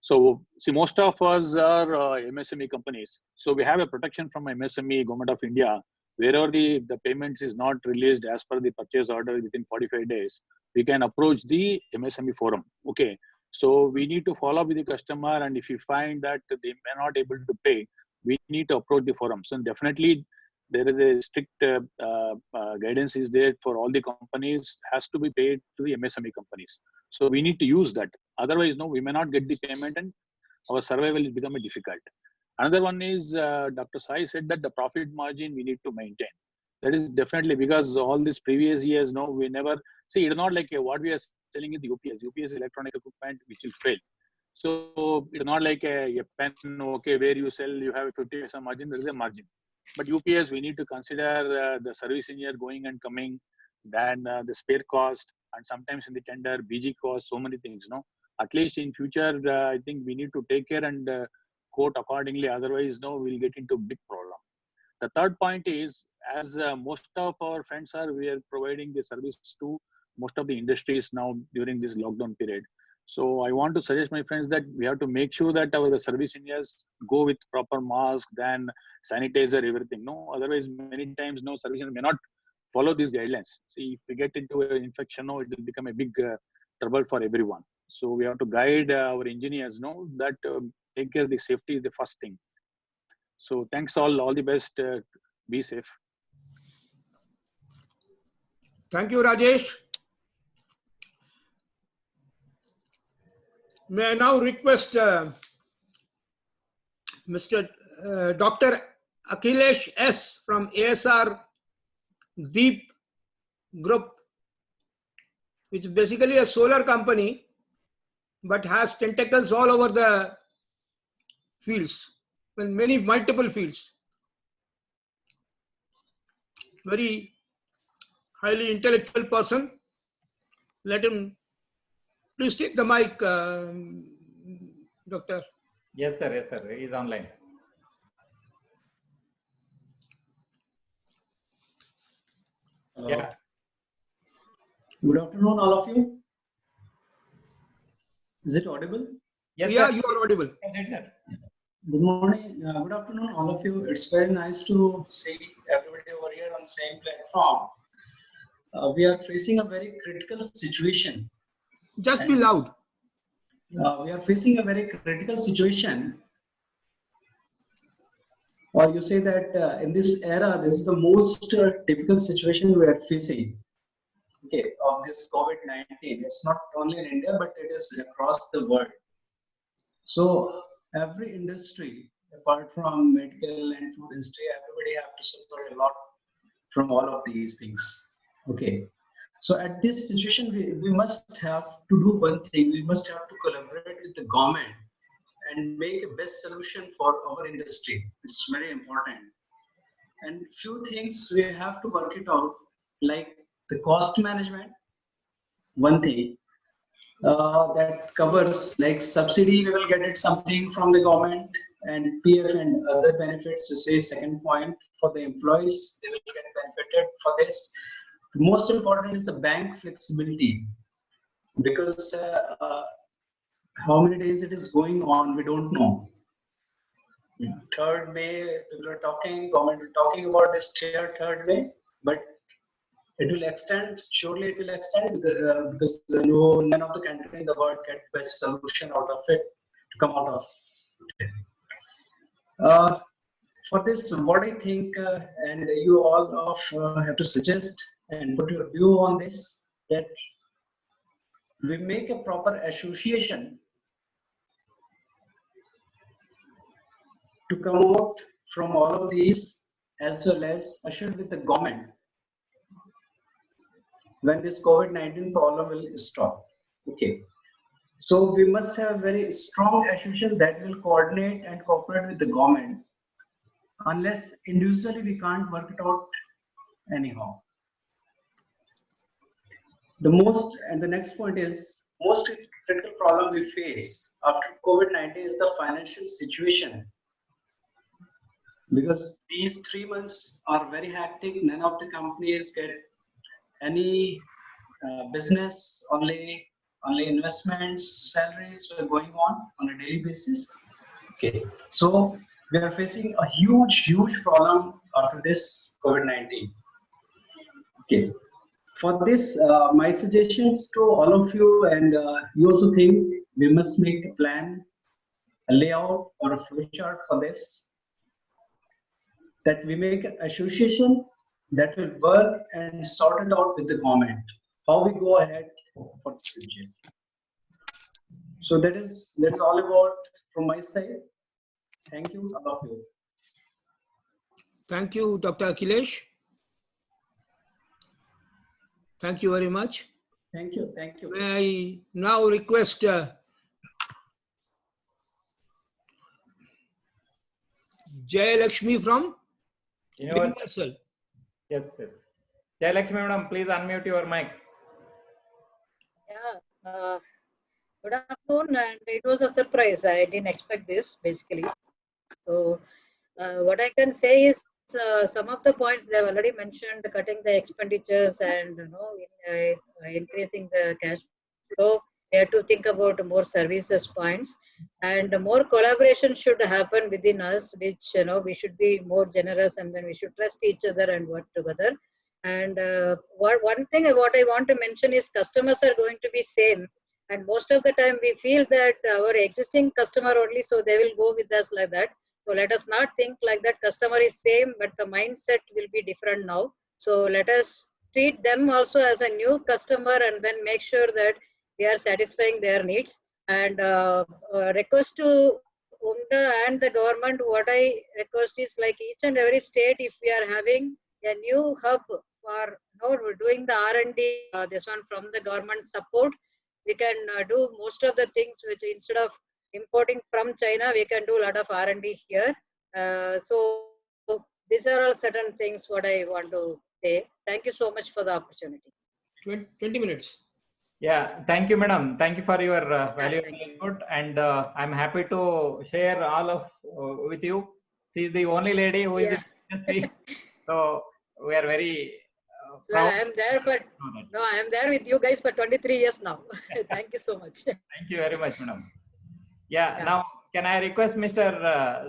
So, see, most of us are MSME companies. So, we have a protection from MSME, Government of India. Wherever the payments is not released as per the purchase order within 45 days, we can approach the MSME forum. Okay. So we need to follow up with the customer, and if you find that they may not able to pay, we need to approach the forums. And definitely there is a strict guidance is there for all the companies has to be paid to the MSME companies. So we need to use that. Otherwise, no, we may not get the payment and our survival will become difficult. Another one is Dr. Sai said that the profit margin we need to maintain. That is definitely because all these previous years, no, we never see. It's not like what we are selling is the UPS. UPS is electronic equipment which will fail. So it's not like a pen, okay, where you sell, you have a 50% margin, there is a margin. But UPS, we need to consider the service engineer going and coming, then the spare cost, and sometimes in the tender, BG cost, so many things, no. At least in future, I think we need to take care and quote accordingly. Otherwise, no, we'll get into big problem. The third point is, as most of our friends we are providing the service to most of the industries now during this lockdown period. So I want to suggest my friends that we have to make sure that our service engineers go with proper mask, then sanitizer, everything. No, otherwise many times no service engineer may not follow these guidelines. See, if we get into an infection, no, it will become a big trouble for everyone. So we have to guide our engineers know that take care of the safety is the first thing. So thanks all the best. Be safe. Thank you, Rajesh. May I now request Mr. Dr. Akhilesh S. from ASR Deep Group, which is basically a solar company, but has tentacles all over the fields, in many multiple fields. Very highly intellectual person. Let him please take the mic, Doctor. Yes, sir. Yes, sir. He is online. Yeah. Good afternoon, all of you. Is it audible? Yes, yeah, sir. you are audible. Good morning. Good afternoon, all of you. It's very nice to see everybody over here on the same platform. We are facing a very critical situation. Just be loud. We are facing a very critical situation. Or you say that in this era, this is the most typical situation we are facing. Okay, of this COVID-19. It's not only in India, but it is across the world. So every industry, apart from medical and food industry, everybody have to suffer a lot from all of these things. Okay. So at this situation, we must have to do one thing. We must have to collaborate with the government and make a best solution for our industry. It's very important. And few things we have to work it out, like the cost management, one thing that covers like subsidy, we will get it something from the government, and PF and other benefits, to say second point, for the employees, they will get benefited for this. The most important is the bank flexibility, because how many days it is going on, we don't know. 3rd May, people are talking, government are talking about this 3rd May, but it will extend, surely it will extend, because none of the country in the world get best solution out of it to come out of. For this, what I think, and you all have to suggest and put your view on this, that we make a proper association to come out from all of these, as well as assure with the government when this COVID-19 problem will stop. Okay. So we must have very strong association that will coordinate and cooperate with the government. Unless individually we can't work it out anyhow. The next point is, most critical problem we face after COVID-19 is the financial situation. Because these 3 months are very hectic. None of the companies get any business, only investments, salaries were going on a daily basis. Okay, so we are facing a huge problem after this COVID-19. Okay, for this, my suggestions to all of you, and you also think we must make a plan, a layout or a flowchart for this, that we make an association that will work and sort it out with the government, how we go ahead for the future. So that's all about from my side. Thank you, all of you. Thank you, Dr. Akhilesh. Thank you very much. Thank you. Thank you. May I now request Jay Lakshmi from Universal. Yes, yes. Jay Lakshmi, madam, please unmute your mic. Yeah. Good afternoon, and it was a surprise. I didn't expect this, basically. So, what I can say is some of the points they have already mentioned: cutting the expenditures and increasing the cash flow. We have to think about more services points, and more collaboration should happen within us. Which we should be more generous, and then we should trust each other and work together. And one thing what I want to mention is customers are going to be same. And most of the time we feel that our existing customer only, so they will go with us like that. So let us not think like that. Customer is same, but the mindset will be different now. So let us treat them also as a new customer and then make sure that we are satisfying their needs. And request to UMDA and the government, what I request is like each and every state, if we are having a new hub for doing the R&D, this one from the government support, we can do most of the things which instead of importing from China, we can do a lot of R&D here. So these are all certain things what I want to say. Thank you so much for the opportunity. 20 minutes. Yeah, thank you, madam. Thank you for your valuable input, and I'm happy to share all of with you. She is the only lady who is in the industry, so we are very Well, proud. I am there, but no, I am there with you guys for 23 years now. Thank you so much. Thank you very much, madam. Yeah, now can I request Mr.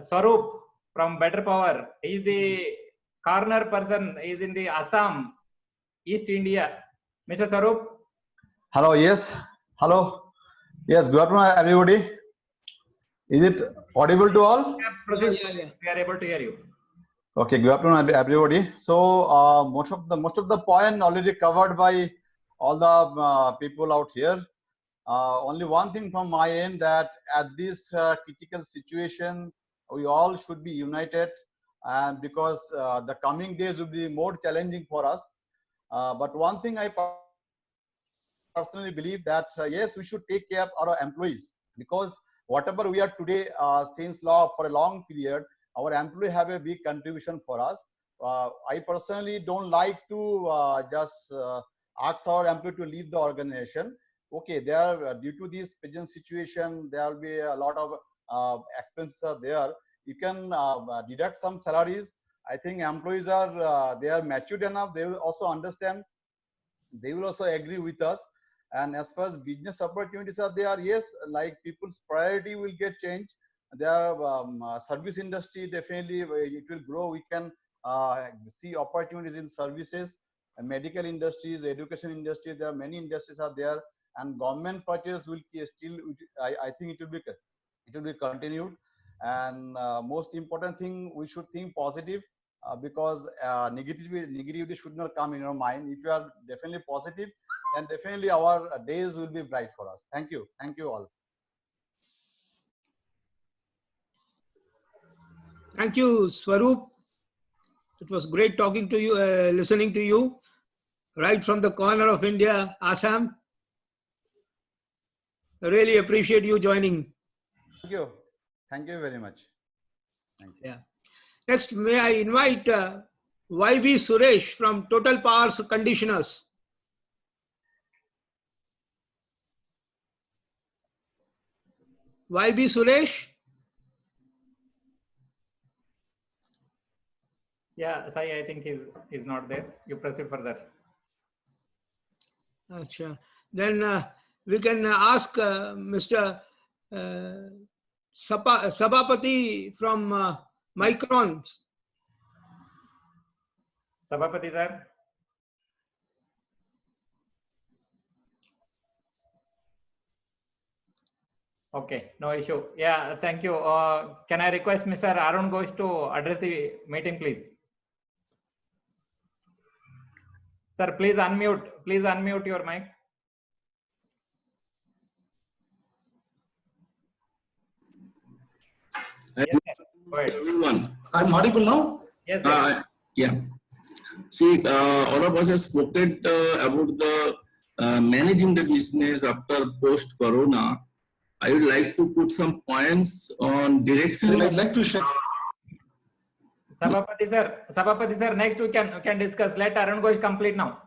Swaroop from Better Power? He is the corner person. He is in the Assam, East India. Mr. Swaroop. Hello, yes. Hello. Yes, good afternoon, everybody. Is it audible to all? Proceed. We are able to hear you. Okay, good afternoon, everybody. So most of the point already covered by all the people out here. Only one thing from my end, that at this critical situation, we all should be united, and because the coming days will be more challenging for us. But one thing I personally believe that yes, we should take care of our employees, because whatever we are today since for a long period, our employees have a big contribution for us. I personally don't like to just ask our employee to leave the organization. Okay, there due to this present situation, there will be a lot of expenses are there. You can deduct some salaries. I think employees are they are matured enough. They will also understand. They will also agree with us. And as far as business opportunities are there, yes, like people's priority will get changed. There are service industry, definitely it will grow. We can see opportunities in services, medical industries, education industry. There are many industries are there, and government purchase will still. I think it will be continued. And most important thing, we should think positive, because negativity should not come in your mind. If you are definitely positive, then definitely our days will be bright for us. Thank you. Thank you all. Thank you, Swaroop. It was great talking to you, listening to you, right from the corner of India, Assam. I really appreciate you joining. Thank you. Thank you very much. Thank you. Yeah. Next, may I invite YB Suresh from Total Power Conditioners. YB Suresh? Yeah, Sai, I think he's not there. You proceed further. Achha. Then we can ask Mr. Sabapati from Micron. Sabapati, sir. Okay, no issue. Yeah, thank you. Can I request Mr. Arun Ghosh to address the meeting, please? Sir, please unmute. Please unmute your mic. Yes, go ahead. Everyone, I'm audible now? Yes, sir. Yeah. See, all of us have spoken about the managing the business after post-corona. I would like to put some points on direction. I'd like to share. Sabapati sir, next we can discuss. Let Arun Ghosh complete now.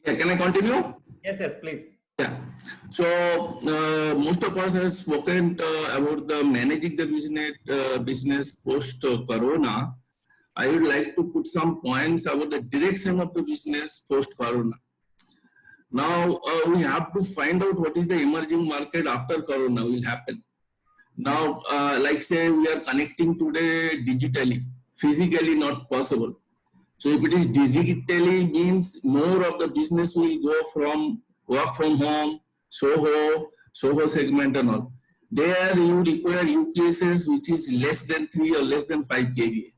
Yeah, can I continue? Yes, please. Yeah. So most of us have spoken about the managing the business post corona. I would like to put some points about the direction of the business post corona. Now we have to find out what is the emerging market after corona will happen. Now, like say we are connecting today digitally, physically not possible. So if it is digitally, means more of the business will go from work from home, SOHO segment and all. There you require UPSs which is less than 3 or less than 5 kVA.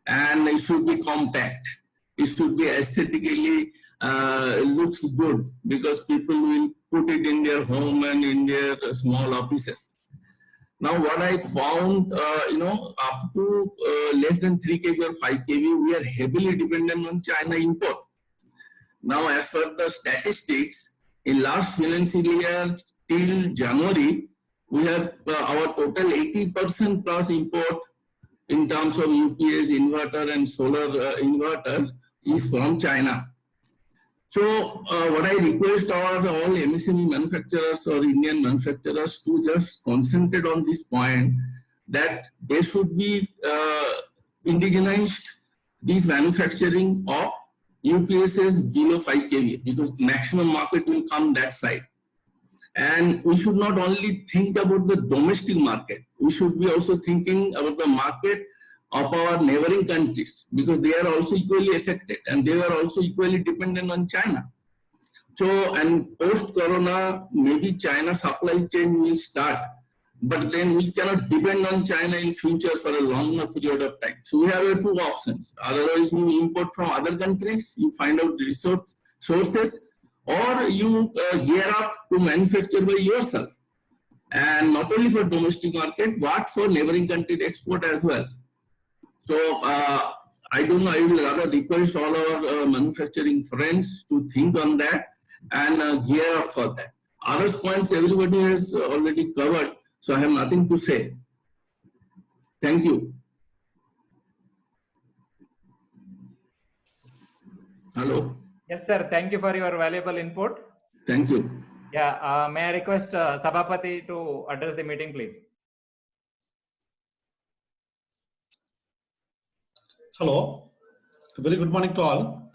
And it should be compact. It should be aesthetically looks good because people will put it in their home and in their small offices. Now what I found, up to less than 3 kV or 5 kV, we are heavily dependent on China import. Now as per the statistics, in last financial year till January, we have our total 80% plus import in terms of UPS, inverter and solar inverter is from China. So what I request all MSME manufacturers or Indian manufacturers to just concentrate on this point that they should be indigenized this manufacturing of UPSs below 5 kV because maximum market will come that side. And we should not only think about the domestic market, we should be also thinking about the market of our neighboring countries because they are also equally affected and they are also equally dependent on China. So, and post-corona, maybe China supply chain will start, but then we cannot depend on China in future for a longer period of time. So we have two options. Otherwise, you import from other countries, you find out the sources, or you gear up to manufacture by yourself. And not only for domestic market, but for neighboring country export as well. So I don't know, I will rather request all our manufacturing friends to think on that and gear up for that. Other points everybody has already covered, so I have nothing to say. Thank you. Hello. Yes, sir. Thank you for your valuable input. Thank you. Yeah, may I request Sabhapati to address the meeting, please? Hello. Very good morning to all.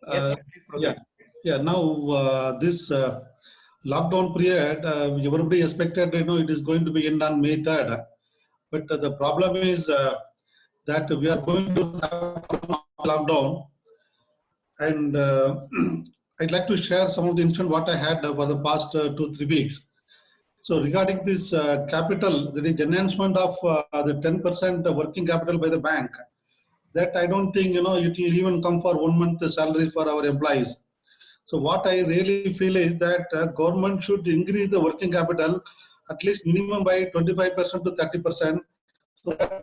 Yes, please proceed. Now this lockdown period, everybody expected, it is going to begin on May 3rd. But the problem is that we are going to have lockdown. And I'd like to share some of the incident what I had for the past 2-3 weeks. So regarding this capital, there is enhancement of the 10% working capital by the bank. That I don't think, it will even come for 1 month salary for our employees. So what I really feel is that government should increase the working capital at least minimum by 25% to 30%. So that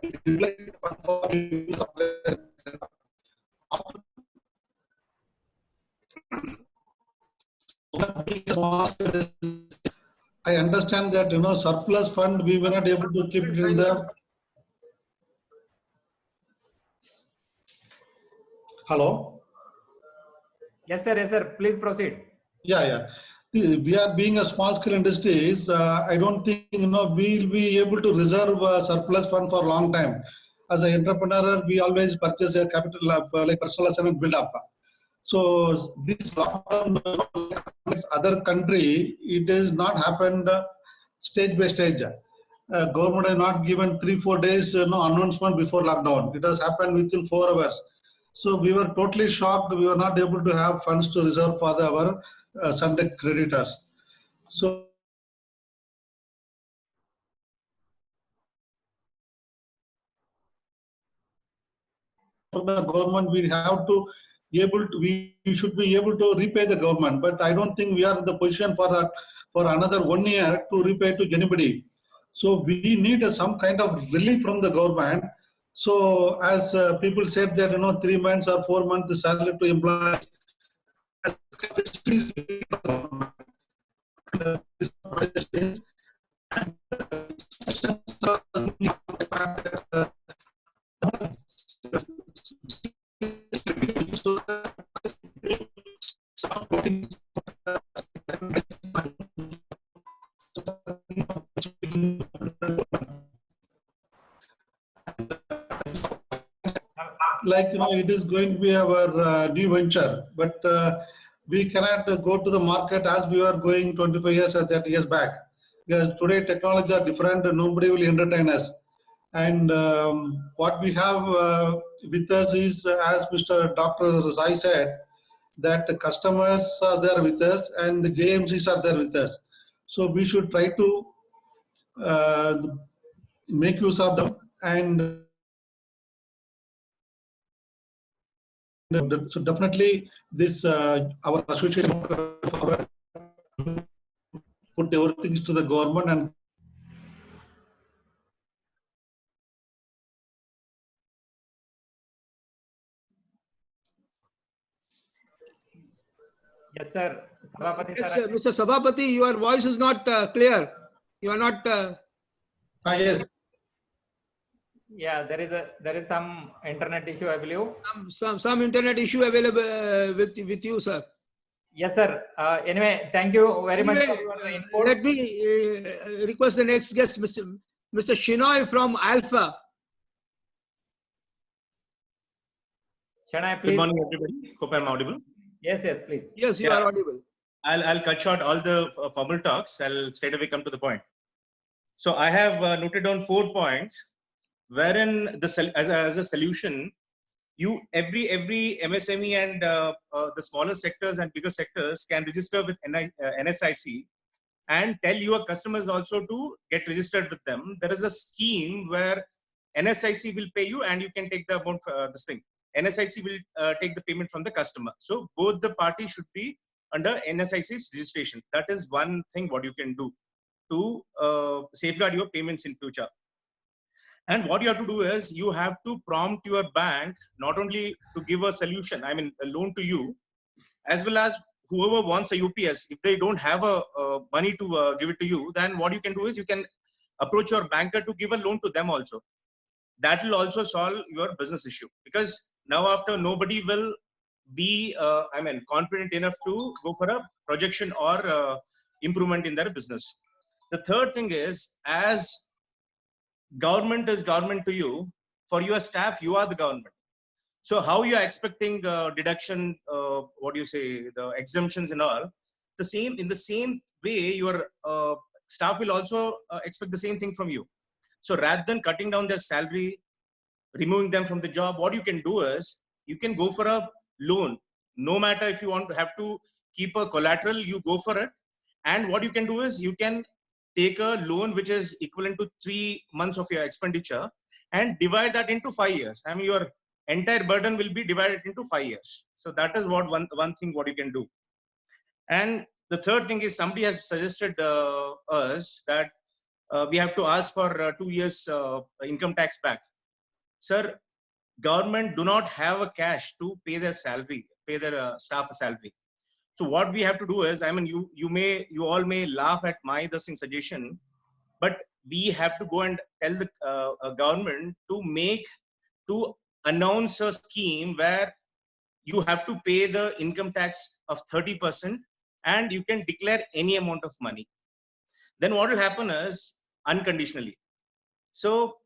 I understand that, surplus fund, we were not able to keep it in the... Hello? Yes, sir. Yes, sir. Please proceed. Yeah. We are being a small scale industries. I don't think, we'll be able to reserve surplus fund for a long time. As an entrepreneur, we always purchase a capital like personal asset and build up. So this lockdown, other country, it has not happened stage by stage. Government has not given 3-4 days announcement before lockdown. It has happened within 4 hours. So we were totally shocked. We were not able to have funds to reserve for our Sunday creditors. So for the government, we have to we should be able to repay the government, but I don't think we are in the position for another 1 year to repay to anybody. So we need some kind of relief from the government. So as people said that 3 months or 4 months salary to employees. Like, it is going to be our new venture, but we cannot go to the market as we were going 25 years or 30 years back. Because today technologies are different, nobody will entertain us. And what we have with us is, as Mr. Dr. Razai said, that the customers are there with us and the JMCs are there with us. So we should try to make use of them. And so definitely this our association put everything to the government and Yes, sir. Sabapati, Yes, sir. Mr. Sabapati, your voice is not clear. You are not. Yes. Yeah, there is some internet issue, I believe. Some internet issue available with you, sir. Yes, sir. Anyway, thank you very much for your input. Let me request the next guest, Mr. Shinoy from Alpha. Shinoy, please. Good morning, everybody. Hope I'm audible. Yes, yes, please. Yes, you are audible. I'll cut short all the formal talks. I'll straight away come to the point. So I have noted down 4 points, wherein as a solution, every MSME and the smaller sectors and bigger sectors can register with NSIC and tell your customers also to get registered with them. There is a scheme where NSIC will pay you and you can take the amount for this thing. NSIC will take the payment from the customer. So both the parties should be under NSIC's registration. That is one thing what you can do to safeguard your payments in future. And what you have to do is you have to prompt your bank not only to give a solution, I mean a loan to you, as well as whoever wants a UPS. If they don't have a money to give it to you, then what you can do is you can approach your banker to give a loan to them also. That will also solve your business issue, because now after nobody will be confident enough to go for a projection or improvement in their business. The third thing is, as government is government to you, for your staff you are the government. So how you are expecting deduction, the exemptions and all, in the same way your staff will also expect the same thing from you. So rather than cutting down their salary, removing them from the job, what you can do is you can go for a loan. No matter if you want to have to keep a collateral, you go for it. And what you can do is you can take a loan which is equivalent to 3 months of your expenditure and divide that into 5 years. I mean, your entire burden will be divided into 5 years. So that is what one thing what you can do. And the third thing is, somebody has suggested us that we have to ask for 2 years income tax back. Sir, government do not have a cash to pay their salary, pay their staff a salary. So what we have to do is, I mean, you all may laugh at my suggestion, but we have to go and tell the government to announce a scheme where you have to pay the income tax of 30% and you can declare any amount of money. Then what will happen is, unconditionally. So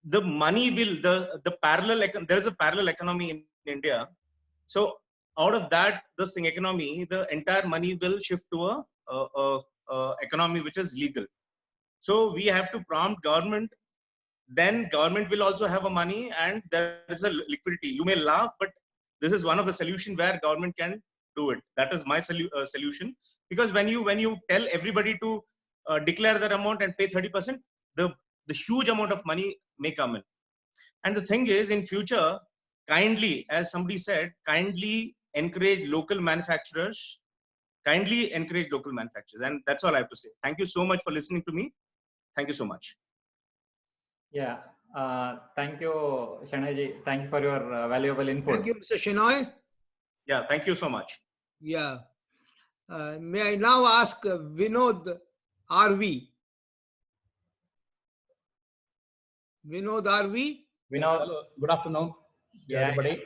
the money will, there is a parallel economy in India. So out of that, economy, the entire money will shift to a economy which is legal. So we have to prompt government. Then government will also have a money and there is a liquidity. You may laugh, but this is one of the solutions where government can do it. That is my solution. Because when you tell everybody to declare that amount and pay 30%, the huge amount of money may come in. And the thing is, in future, kindly, as somebody said, kindly encourage local manufacturers. Kindly encourage local manufacturers. And that's all I have to say. Thank you so much for listening to me. Thank you so much. Yeah. Thank you, Shinoy. Thank you for your valuable input. Thank you, Mr. Shinoy. Yeah, thank you so much. Yeah. May I now ask Vinod RV? Vinod RV? Vinod. Hello. Good afternoon, everybody.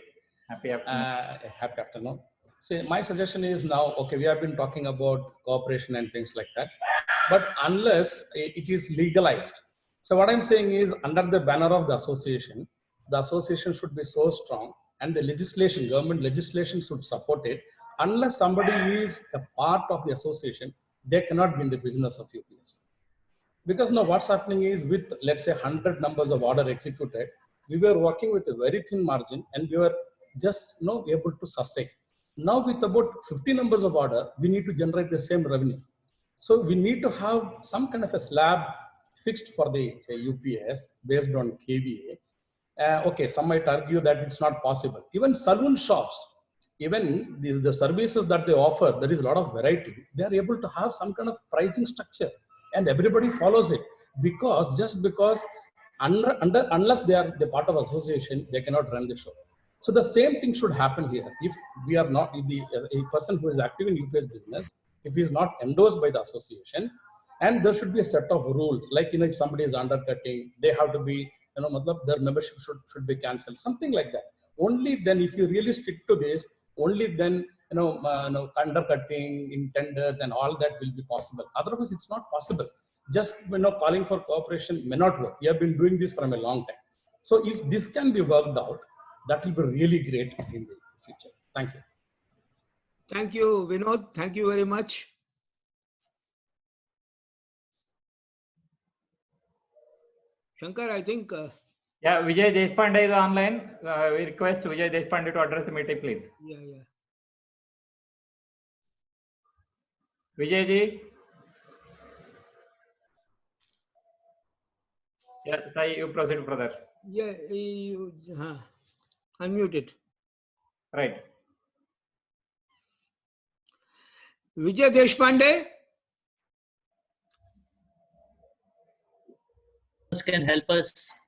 Happy afternoon. Happy afternoon. See, my suggestion is now, okay, we have been talking about cooperation and things like that, but unless it is legalized. So what I'm saying is, under the banner of the association should be so strong and the legislation, government legislation should support it. Unless somebody is a part of the association, they cannot be in the business of UPS. Because now what's happening is with, let's say, 100 numbers of order executed, we were working with a very thin margin and we were just able to sustain. Now with about 50 numbers of order, we need to generate the same revenue. So we need to have some kind of a slab fixed for the UPS based on KVA. Okay, some might argue that it's not possible. Even saloon shops, even the services that they offer, there is a lot of variety. They are able to have some kind of pricing structure and everybody follows it, because unless they are the part of association, they cannot run the show. So the same thing should happen here. If we are not, a person who is active in UPS business, if he is not endorsed by the association, and there should be a set of rules, like if somebody is undercutting, they have to be, their membership should be cancelled, something like that. Only then, if you really stick to this, only then undercutting in tenders and all that will be possible. Otherwise, it's not possible. Just calling for cooperation may not work. We have been doing this from a long time. So if this can be worked out, that will be really great in the future. Thank you. Thank you, Vinod. Thank you very much. Shankar, I think. Yeah, Vijay Deshpande is online. We request Vijay Deshpande to address the meeting, please. Yeah. Vijay ji. Yeah, Sai, you proceed, brother. Yeah, unmute it. Right. Vijay Deshpande. Can help us.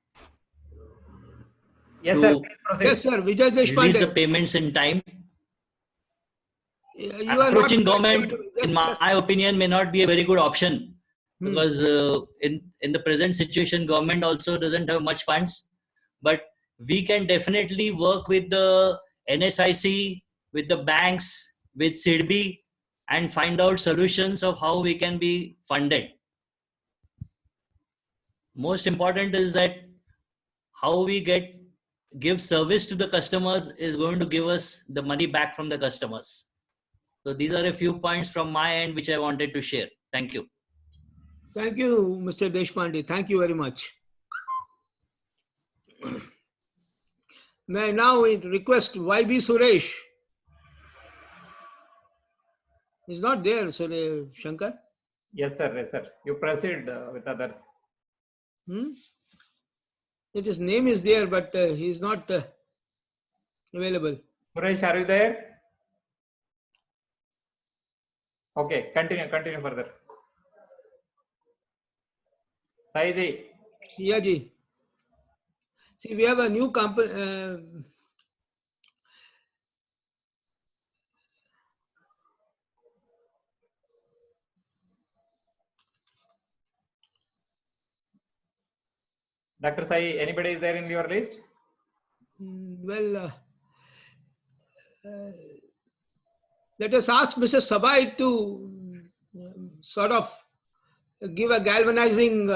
Yes, sir. Yes, sir. Vijay Deshpande. Release the payments in time. You are Approaching not government, in my opinion, may not be a very good option, because in the present situation, government also doesn't have much funds. But we can definitely work with the NSIC, with the banks, with SIDBI, and find out solutions of how we can be funded. Most important is that how we give service to the customers is going to give us the money back from the customers. So these are a few points from my end which I wanted to share. Thank you. Thank you, Mr. Deshpande. Thank you very much. May I now request YB Suresh? He's not there, Shankar. Yes, sir. Yes, sir. You proceed with others. His name is there, but he's not available. Suresh, are you there? Okay, continue further. Sai ji. Yeah, ji. See, we have a new company. Dr. Sai, anybody is there in your list? Well, let us ask Mr. Sabai to sort of give a galvanizing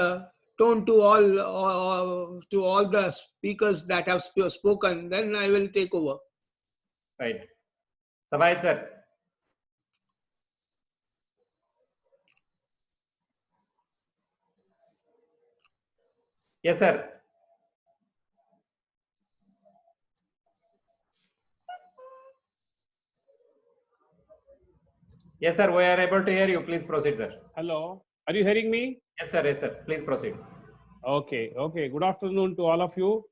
tone to all the speakers that have spoken. Then I will take over. Right. Sabai, sir. Yes, sir. Yes, sir. We are able to hear you. Please proceed, sir. Hello. Are you hearing me? Yes, sir. Yes, sir. Please proceed. Okay. Good afternoon to all of you.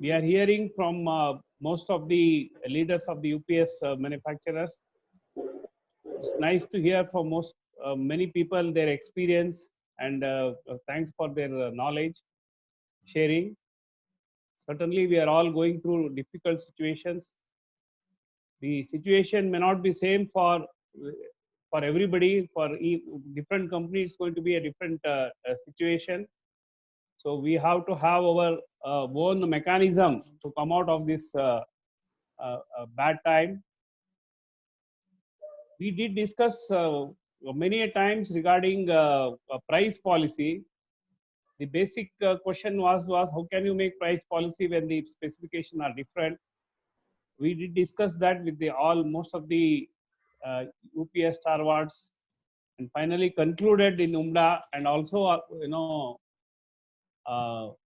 We are hearing from most of the leaders of the UPS manufacturers. It's nice to hear from many people their experience, and thanks for their knowledge sharing. Certainly, we are all going through difficult situations. The situation may not be same for everybody. For different companies, it's going to be a different situation. So we have to have our own mechanism to come out of this bad time. We did discuss many times regarding price policy. The basic question was how can you make price policy when the specifications are different? We did discuss that with most of the UPS stalwarts and finally concluded in UMDA, and also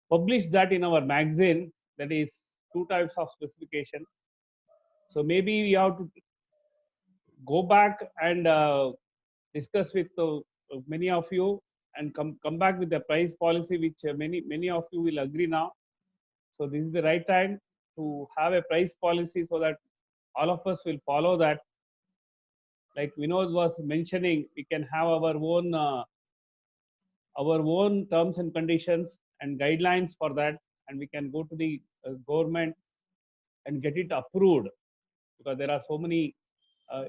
published that in our magazine. That is 2 types of specification. So maybe we have to go back and discuss with many of you and come back with the price policy, which many of you will agree now. So this is the right time to have a price policy so that all of us will follow that. Like Vinod was mentioning, we can have our own terms and conditions and guidelines for that, and we can go to the government and get it approved, because there are so many,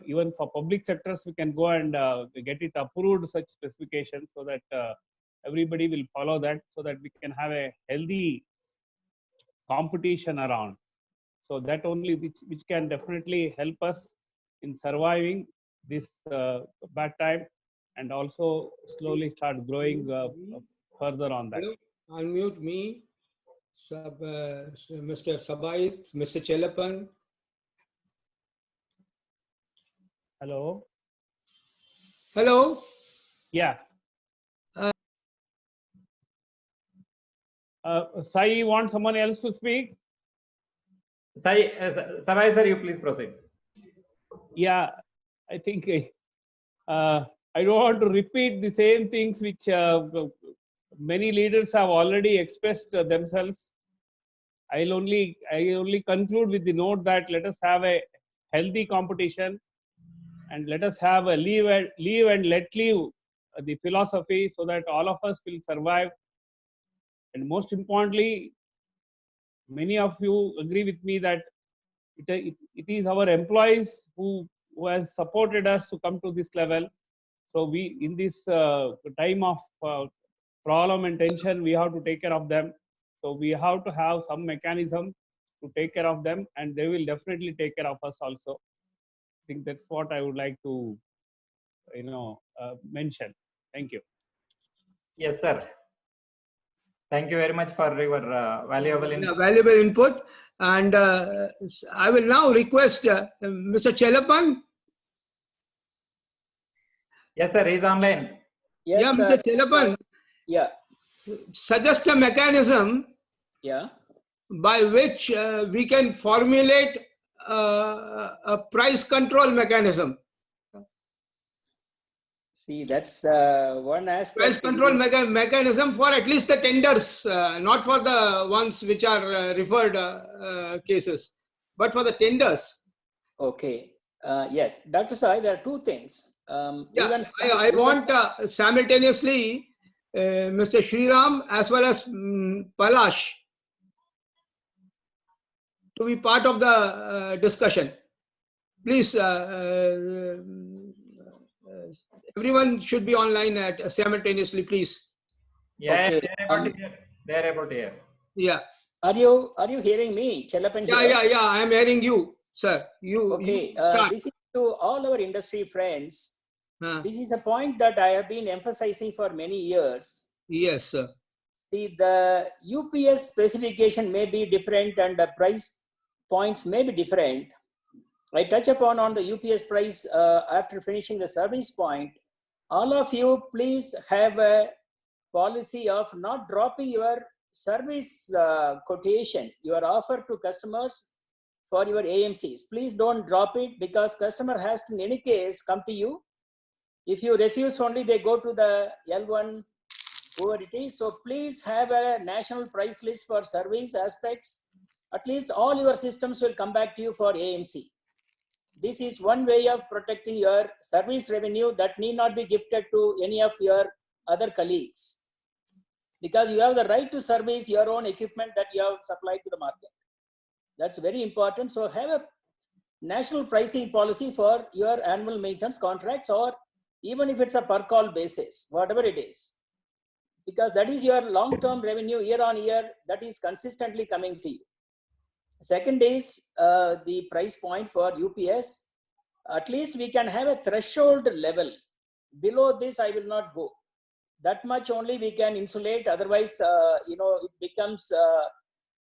even for public sectors, we can go and get it approved, such specifications, so that everybody will follow that, so that we can have a healthy competition around. So that only which can definitely help us in surviving this bad time, and also slowly start growing further on that. Unmute me, Mr. Sabait, Mr. Chelapan. Hello. Hello. Yeah. Sai, you want someone else to speak? Sabai sir, you please proceed. Yeah, I think I don't want to repeat the same things which many leaders have already expressed themselves. I'll only conclude with the note that let us have a healthy competition, and let us have a live and let live the philosophy, so that all of us will survive. And most importantly, many of you agree with me that it is our employees who has supported us to come to this level. So we, in this time of problem and tension, we have to take care of them. So we have to have some mechanism to take care of them, and they will definitely take care of us also. I think that's what I would like to, mention. Thank you. Yes, sir. Thank you very much for your valuable input. And I will now request Mr. Chelapan. Yes, sir. He's online. Yes, yeah, Mr. Chelapan. Yeah. Suggest a mechanism. Yeah. By which we can formulate a price control mechanism. See, that's one aspect. Price control mechanism for at least the tenders, not for the ones which are referred cases, but for the tenders. Okay. Yes, Dr. Sai, there are 2 things. Yeah, I want simultaneously Mr. Shriram as well as Palash to be part of the discussion. Please, everyone should be online simultaneously, please. Yeah, Okay. they're able to hear. Yeah. Are you hearing me, Chelapan? Yeah. I am hearing you, sir. Okay. This is to all our industry friends. This is a point that I have been emphasizing for many years. Yes, sir. See, the UPS specification may be different and the price points may be different. I touch upon on the UPS price after finishing the service point. All of you, please have a policy of not dropping your service quotation, your offer to customers for your AMCs. Please don't drop it, because customer has to in any case come to you. If you refuse only, they go to the L1, whoever it is. So please have a national price list for service aspects. At least all your systems will come back to you for AMC. This is one way of protecting your service revenue that need not be gifted to any of your other colleagues, because you have the right to service your own equipment that you have supplied to the market. That's very important. So have a national pricing policy for your annual maintenance contracts, or even if it's a per call basis, whatever it is, because that is your long-term revenue year on year that is consistently coming to you. Second is the price point for UPS. At least we can have a threshold level. Below this, I will not go. That much only we can insulate. Otherwise, it becomes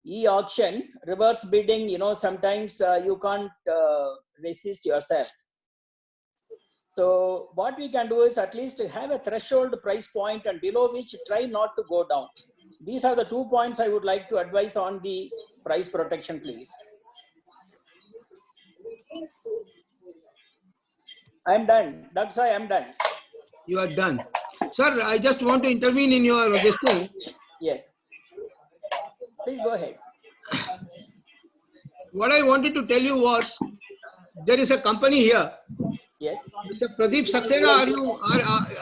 e-auction, reverse bidding. Sometimes you can't resist yourself. So what we can do is at least have a threshold price point and below which try not to go down. These are the 2 points I would like to advise on the price protection, please. I'm done. That's why I'm done. You are done. Sir, I just want to intervene in your question. Yes. Please go ahead. What I wanted to tell you was, there is a company here. Yes. Mr. Pradeep Saxena,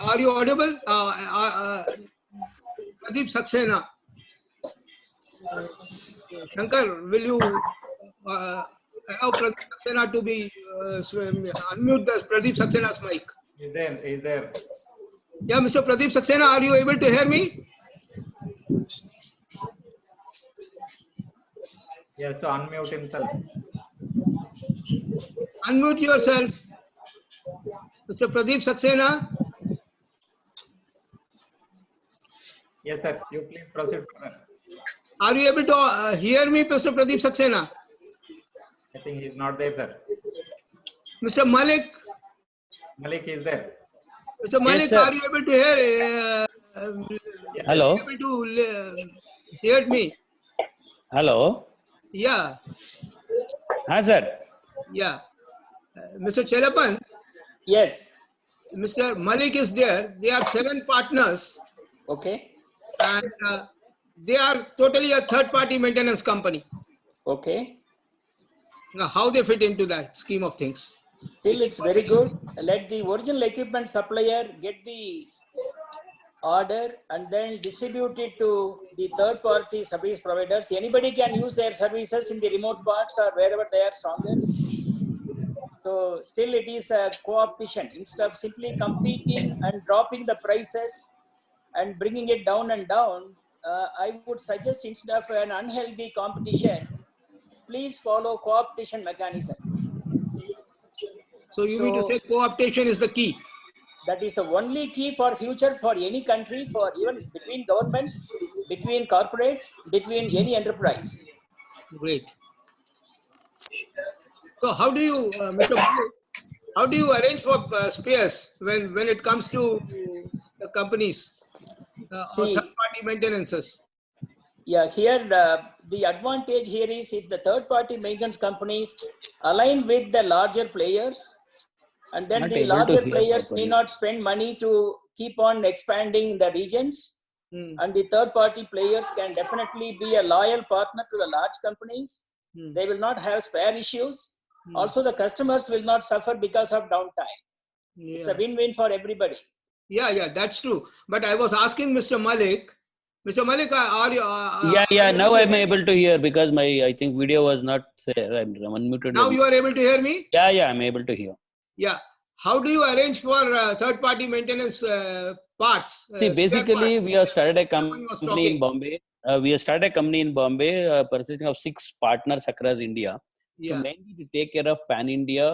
are you audible? Pradeep Saxena. Shankar, will you allow Pradeep Saxena to be unmute the Pradeep Saxena's mic? Is there? Yeah, Mr. Pradeep Saxena, are you able to hear me? He has to unmute himself. Unmute yourself. Mr. Pradeep Saxena. Yes, sir. You please proceed. Are you able to hear me, Mr. Pradeep Saxena? I think he's not there, sir. Mr. Malik. Malik is there. Mr. Malik, sir. are you able to hear? Hello. Are you able to hear me? Hello. Yeah. Hi, sir. Yeah. Mr. Chelapan. Yes. Mr. Malik is there. They are 7 partners. Okay. And they are totally a third-party maintenance company. Okay. Now, how they fit into that scheme of things? Still, it's very good. Let the original equipment supplier get the order and then distribute it to the third-party service providers. Anybody can use their services in the remote parts or wherever they are stronger. So still it is a co-optation. Instead of simply competing and dropping the prices and bringing it down and down, I would suggest instead of an unhealthy competition, please follow co-optation mechanism. So you mean to say co-optation is the key? That is the only key for future for any country, for even between governments, between corporates, between any enterprise. Great. So how do you, Mr. Malik, how do you arrange for spares when it comes to the companies or third-party maintenances? Yeah, here the advantage here is if the third-party maintenance companies align with the larger players, and then Not the able to larger hear players properly. need not spend money to keep on expanding the regions, and the third-party players can definitely be a loyal partner to the large companies. They will not have spare issues. Also, the customers will not suffer because of downtime. It's a win-win for everybody. Yeah, that's true. But I was asking Mr. Malik. Mr. Malik, are you? Yeah. Now I'm able to hear because my I think video was not there. I'm unmuted. Now you are able to hear me? Yeah. I'm able to hear. Yeah. How do you arrange for third-party maintenance parts? See, basically, parts? we have started a Someone was company in talking. Bombay. We have started a company in Bombay, purchasing of 6 partners across India. Yeah. So mainly to take care of pan-India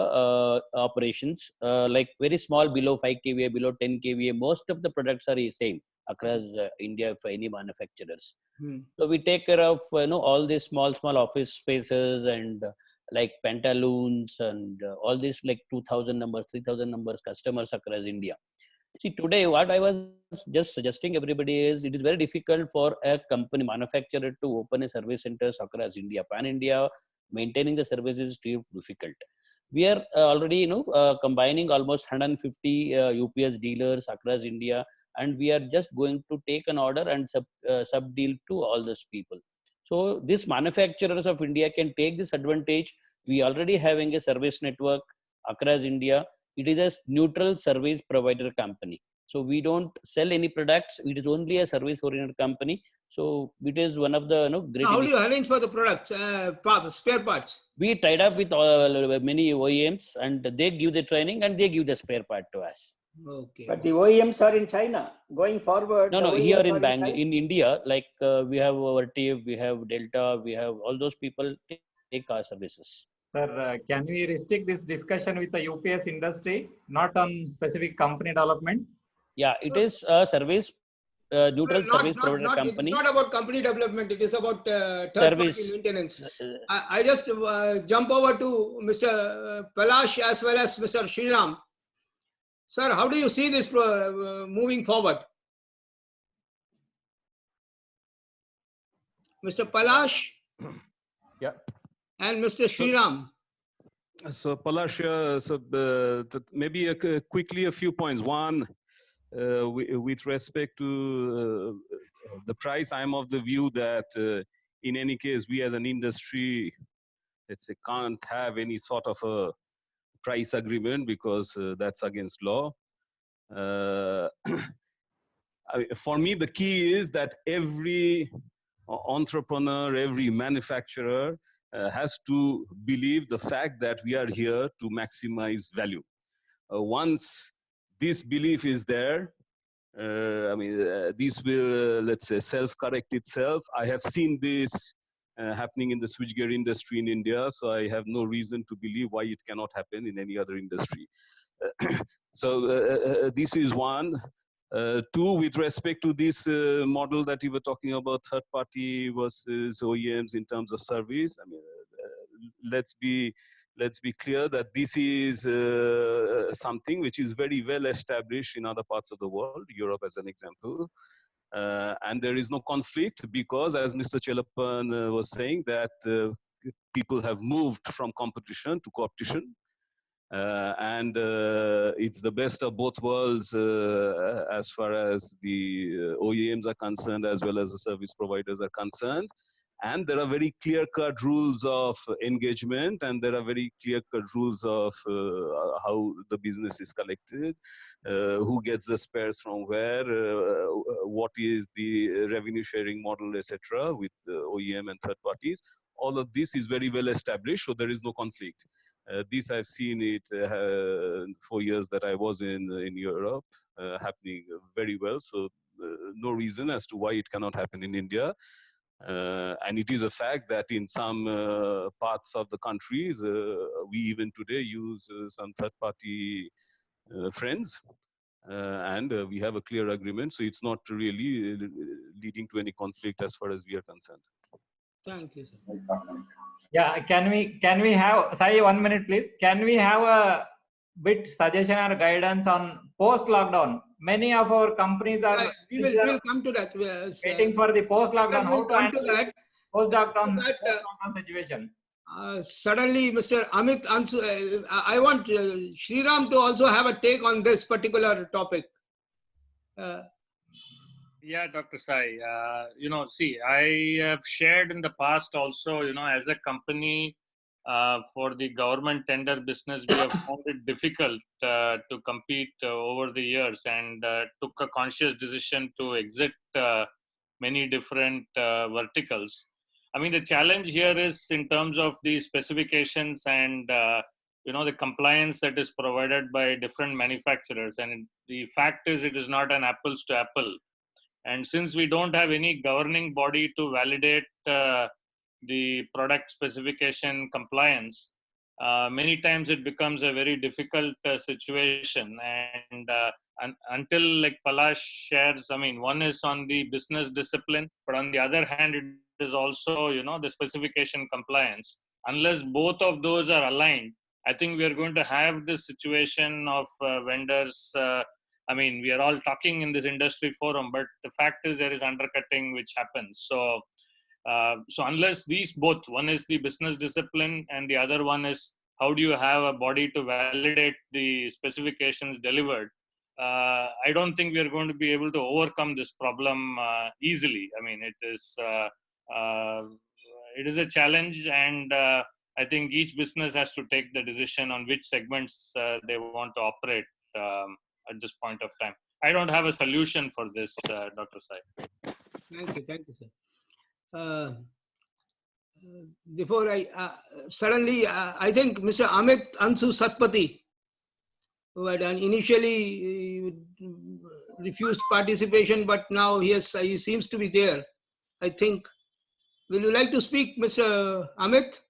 operations, like very small, below 5 kVA, below 10 kVA. Most of the products are the same across India for any manufacturers. So we take care of all these small office spaces and like pantaloons and all these like 2,000 numbers, 3,000 numbers customers across India. See, today what I was just suggesting everybody is it is very difficult for a company manufacturer to open a service centers across India. Pan-India, maintaining the services is too difficult. We are already combining almost 150 UPS dealers across India, and we are just going to take an order and sub deal to all those people. So these manufacturers of India can take this advantage. We already having a service network across India. It is a neutral service provider company. So we don't sell any products. It is only a service oriented company. So it is one of the great. How do you arrange for the products, spare parts? We tied up with many OEMs, and they give the training and they give the spare part to us. Okay. But the OEMs are in China. Going forward, No, the here OEMs in are in India, like we have our TIV, we have Delta, we have all those people take our services. Sir, can we restrict this discussion with the UPS industry, not on specific company development? Yeah, it is a service, neutral service provider company. It's not about company development. It is about third-party maintenance. I just jump over to Mr. Palash as well as Mr. Sriram. Sir, how do you see this moving forward? Mr. Palash Yeah. and Mr. Sriram. So Palash, maybe quickly a few points. One, with respect to the price, I'm of the view that in any case, we as an industry, let's say, can't have any sort of a price agreement because that's against law. For me, the key is that every entrepreneur, every manufacturer has to believe the fact that we are here to maximize value. Once this belief is there, this will, let's say, self-correct itself. I have seen this happening in the switchgear industry in India, so I have no reason to believe why it cannot happen in any other industry. So this is one. Two, with respect to this model that you were talking about, third party versus OEMs in terms of service, let's be clear that this is something which is very well established in other parts of the world, Europe as an example. And there is no conflict because, as Mr. Chelappan was saying, that people have moved from competition to coopetition. And it's the best of both worlds as far as the OEMs are concerned, as well as the service providers are concerned. And there are very clear-cut rules of engagement, and there are very clear-cut rules of how the business is collected, who gets the spares from where, what is the revenue sharing model, etc., with the OEM and third parties. All of this is very well established, so there is no conflict. This I've seen it 4 years that I was in Europe happening very well. So no reason as to why it cannot happen in India. And it is a fact that in some parts of the countries, we even today use some third-party friends, and we have a clear agreement. So it's not really leading to any conflict as far as we are concerned. Thank you, sir. Yeah, can we have, Sai, 1 minute, please? Can we have a bit suggestion or guidance on post-lockdown? Many of our companies are we'll come to that. waiting for the post-lockdown. We'll come to that. Post-lockdown situation. Suddenly, Mr. Amit Ansu, I want Sriram to also have a take on this particular topic. Yeah, Dr. Sai, see, I have shared in the past also, as a company for the government tender business, we have found it difficult to compete over the years and took a conscious decision to exit many different verticals. I mean, the challenge here is in terms of the specifications and, the compliance that is provided by different manufacturers. And the fact is, it is not an apples to apple. And since we don't have any governing body to validate the product specification compliance, many times it becomes a very difficult situation. And until, like Palash shares, one is on the business discipline, but on the other hand, it is also, the specification compliance. Unless both of those are aligned, I think we are going to have this situation of vendors. We are all talking in this industry forum, but the fact is there is undercutting which happens. So unless these both, one is the business discipline and the other one is how do you have a body to validate the specifications delivered, I don't think we are going to be able to overcome this problem easily. It is a challenge, and I think each business has to take the decision on which segments they want to operate at this point of time. I don't have a solution for this, Dr. Sai. Thank you, sir. Before I, suddenly, I think Mr. Amit Ansu Satpathy, who had initially refused participation, but now he seems to be there. I think, will you like to speak, Mr. Amit?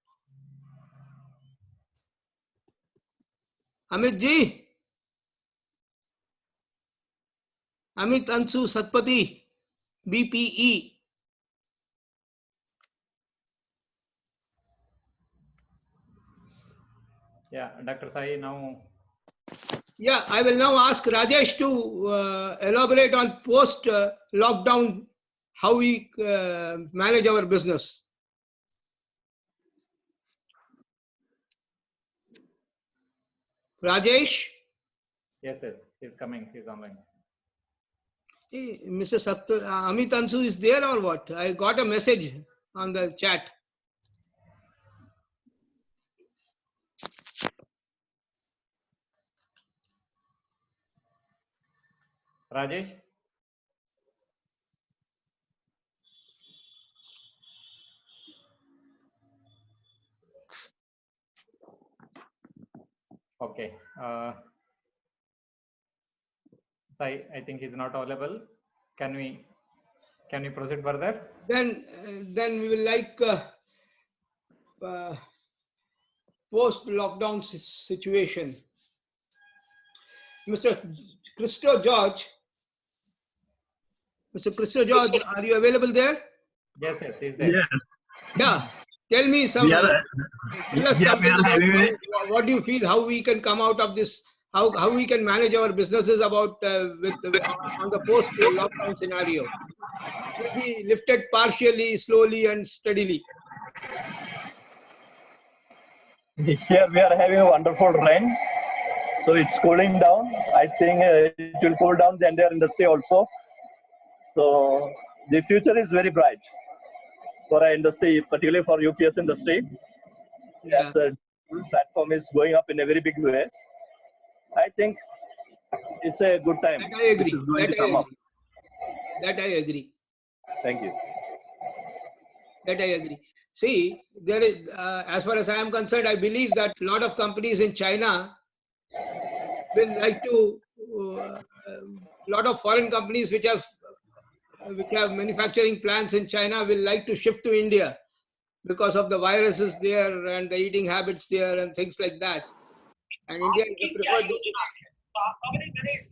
Amit ji? Amit Ansu Satpathy, BPE. Yeah, Dr. Sai, now. Yeah, I will now ask Rajesh to elaborate on post-lockdown, how we manage our business. Rajesh? Yes, he's coming. He's online. Hey, Mr. Amit Ansu is there or what? I got a message on the chat. Rajesh? Okay. I think he's not available. Can we proceed further? Then we will like post-lockdown situation. Mr. Christo George. Mr. Christo George, are you available there? Yes, he's there. Yeah. Tell me some. Tell us something about what do you feel? How we can come out of this? How we can manage our businesses about on the post-lockdown scenario? It will be lifted partially, slowly, and steadily. Here we are having a wonderful rain, so it's cooling down. I think it will cool down the entire industry also. So the future is very bright for our industry, particularly for UPS industry. Yeah. The platform is going up in a very big way. I think it's a good time. That I agree. That I agree. Thank you. That I agree. See, there is, as far as I am concerned, I believe that a lot of companies in China will like to, a lot of foreign companies which have manufacturing plants in China will like to shift to India because of the viruses there and the eating habits there and things like that. And India is the preferred destination.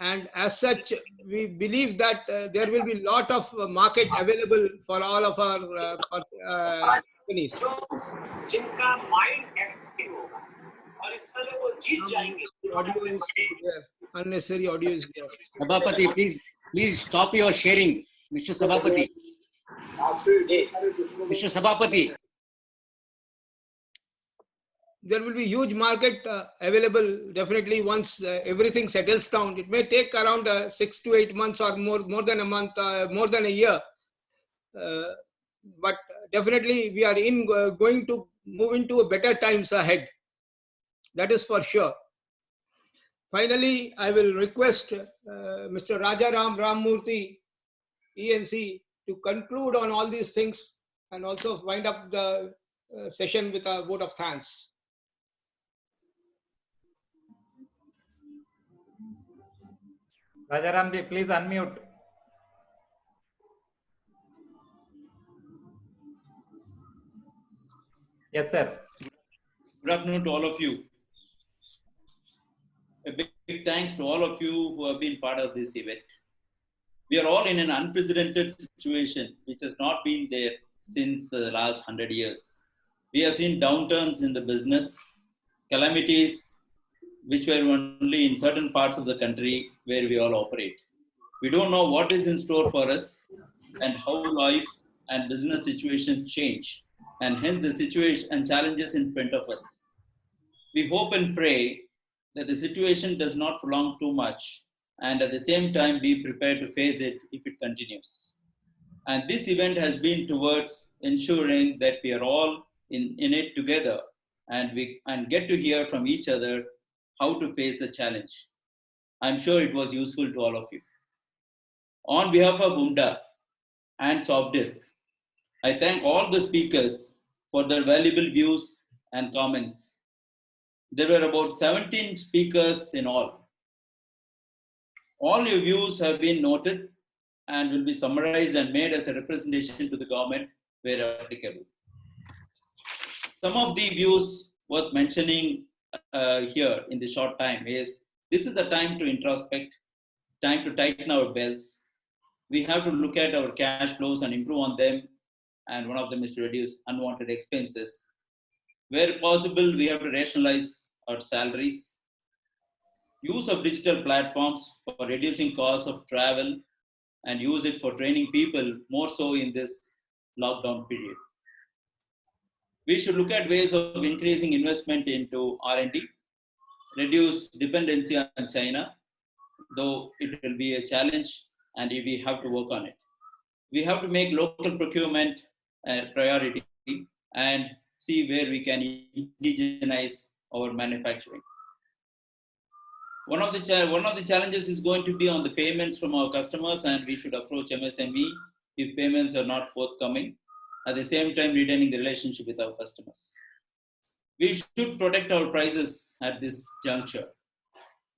And as such, we believe that there will be a lot of market available for all of our companies. Audio is there. Unnecessary audio is there. Sabhapati, please stop your sharing, Mr. Sabhapati. Mr. Sabhapati. There will be huge market available definitely once everything settles down. It may take around 6 to 8 months or more than a month, more than a year. But definitely we are going to move into a better times ahead. That is for sure. Finally, I will request Mr. Rajaram Ramamurthy, ENC, to conclude on all these things and also wind up the session with a vote of thanks. Rajaramji, please unmute. Yes, sir. Good afternoon to all of you. A big thanks to all of you who have been part of this event. We are all in an unprecedented situation which has not been there since the last 100 years. We have seen downturns in the business, calamities which were only in certain parts of the country where we all operate. We don't know what is in store for us and how life and business situations change, and hence the situation and challenges in front of us. We hope and pray that the situation does not prolong too much, and at the same time be prepared to face it if it continues. And this event has been towards ensuring that we are all in it together and get to hear from each other how to face the challenge. I'm sure it was useful to all of you. On behalf of UMDA and Softdisk, I thank all the speakers for their valuable views and comments. There were about 17 speakers in all. All your views have been noted and will be summarized and made as a representation to the government where applicable. Some of the views worth mentioning here in this short time is, this is the time to introspect, time to tighten our belts. We have to look at our cash flows and improve on them, and one of them is to reduce unwanted expenses. Where possible, we have to rationalize our salaries. Use of digital platforms for reducing costs of travel and use it for training people more so in this lockdown period. We should look at ways of increasing investment into R&D, reduce dependency on China, though it will be a challenge and we have to work on it. We have to make local procurement a priority and see where we can indigenize our manufacturing. One of the challenges is going to be on the payments from our customers, and we should approach MSME if payments are not forthcoming, at the same time retaining the relationship with our customers. We should protect our prices at this juncture.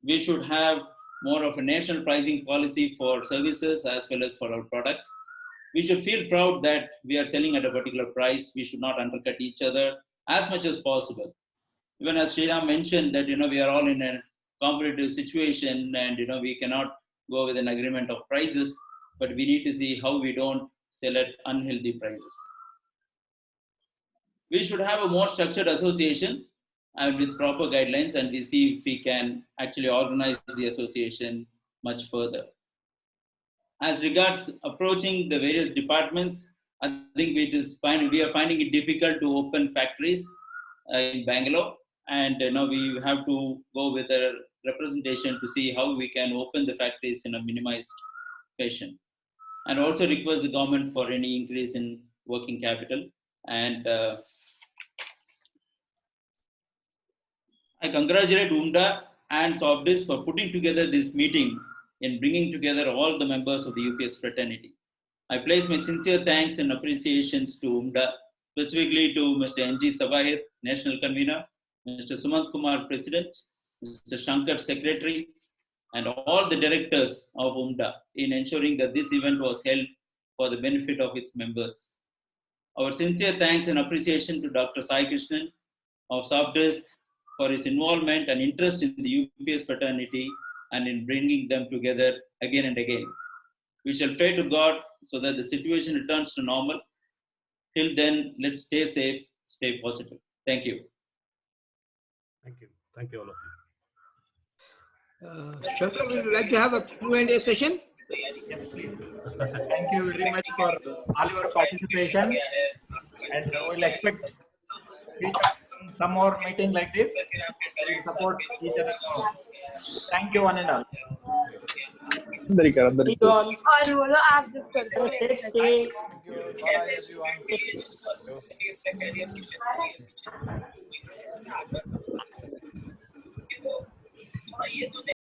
We should have more of a national pricing policy for services as well as for our products. We should feel proud that we are selling at a particular price. We should not undercut each other as much as possible. Even as Sriram mentioned that, we are all in a competitive situation and, we cannot go with an agreement of prices, but we need to see how we don't sell at unhealthy prices. We should have a more structured association and with proper guidelines, and we see if we can actually organize the association much further. As regards approaching the various departments, I think we are finding it difficult to open factories in Bangalore, and we have to go with a representation to see how we can open the factories in a minimized fashion, and also request the government for any increase in working capital. And I congratulate UMDA and Sofdis for putting together this meeting in bringing together all the members of the UPS fraternity. I place my sincere thanks and appreciations to UMDA, specifically to Mr. N.G. Savahid, National Convener, Mr. Sumant Kumar, President, Mr. Shankar, Secretary, and all the directors of UMDA in ensuring that this event was held for the benefit of its members. Our sincere thanks and appreciation to Dr. Sai Krishnan of Sofdis for his involvement and interest in the UPS fraternity and in bringing them together again and again. We shall pray to God so that the situation returns to normal. Till then, let's stay safe, stay positive. Thank you. Thank you. Thank you, all of you. Shankar, would you like to have a Q&A session? Yes, please. Thank you very much for all your participation, and we'll expect some more meeting like this. We'll support each other more. Thank you, one and all. और वो लोग आप सब करते हैं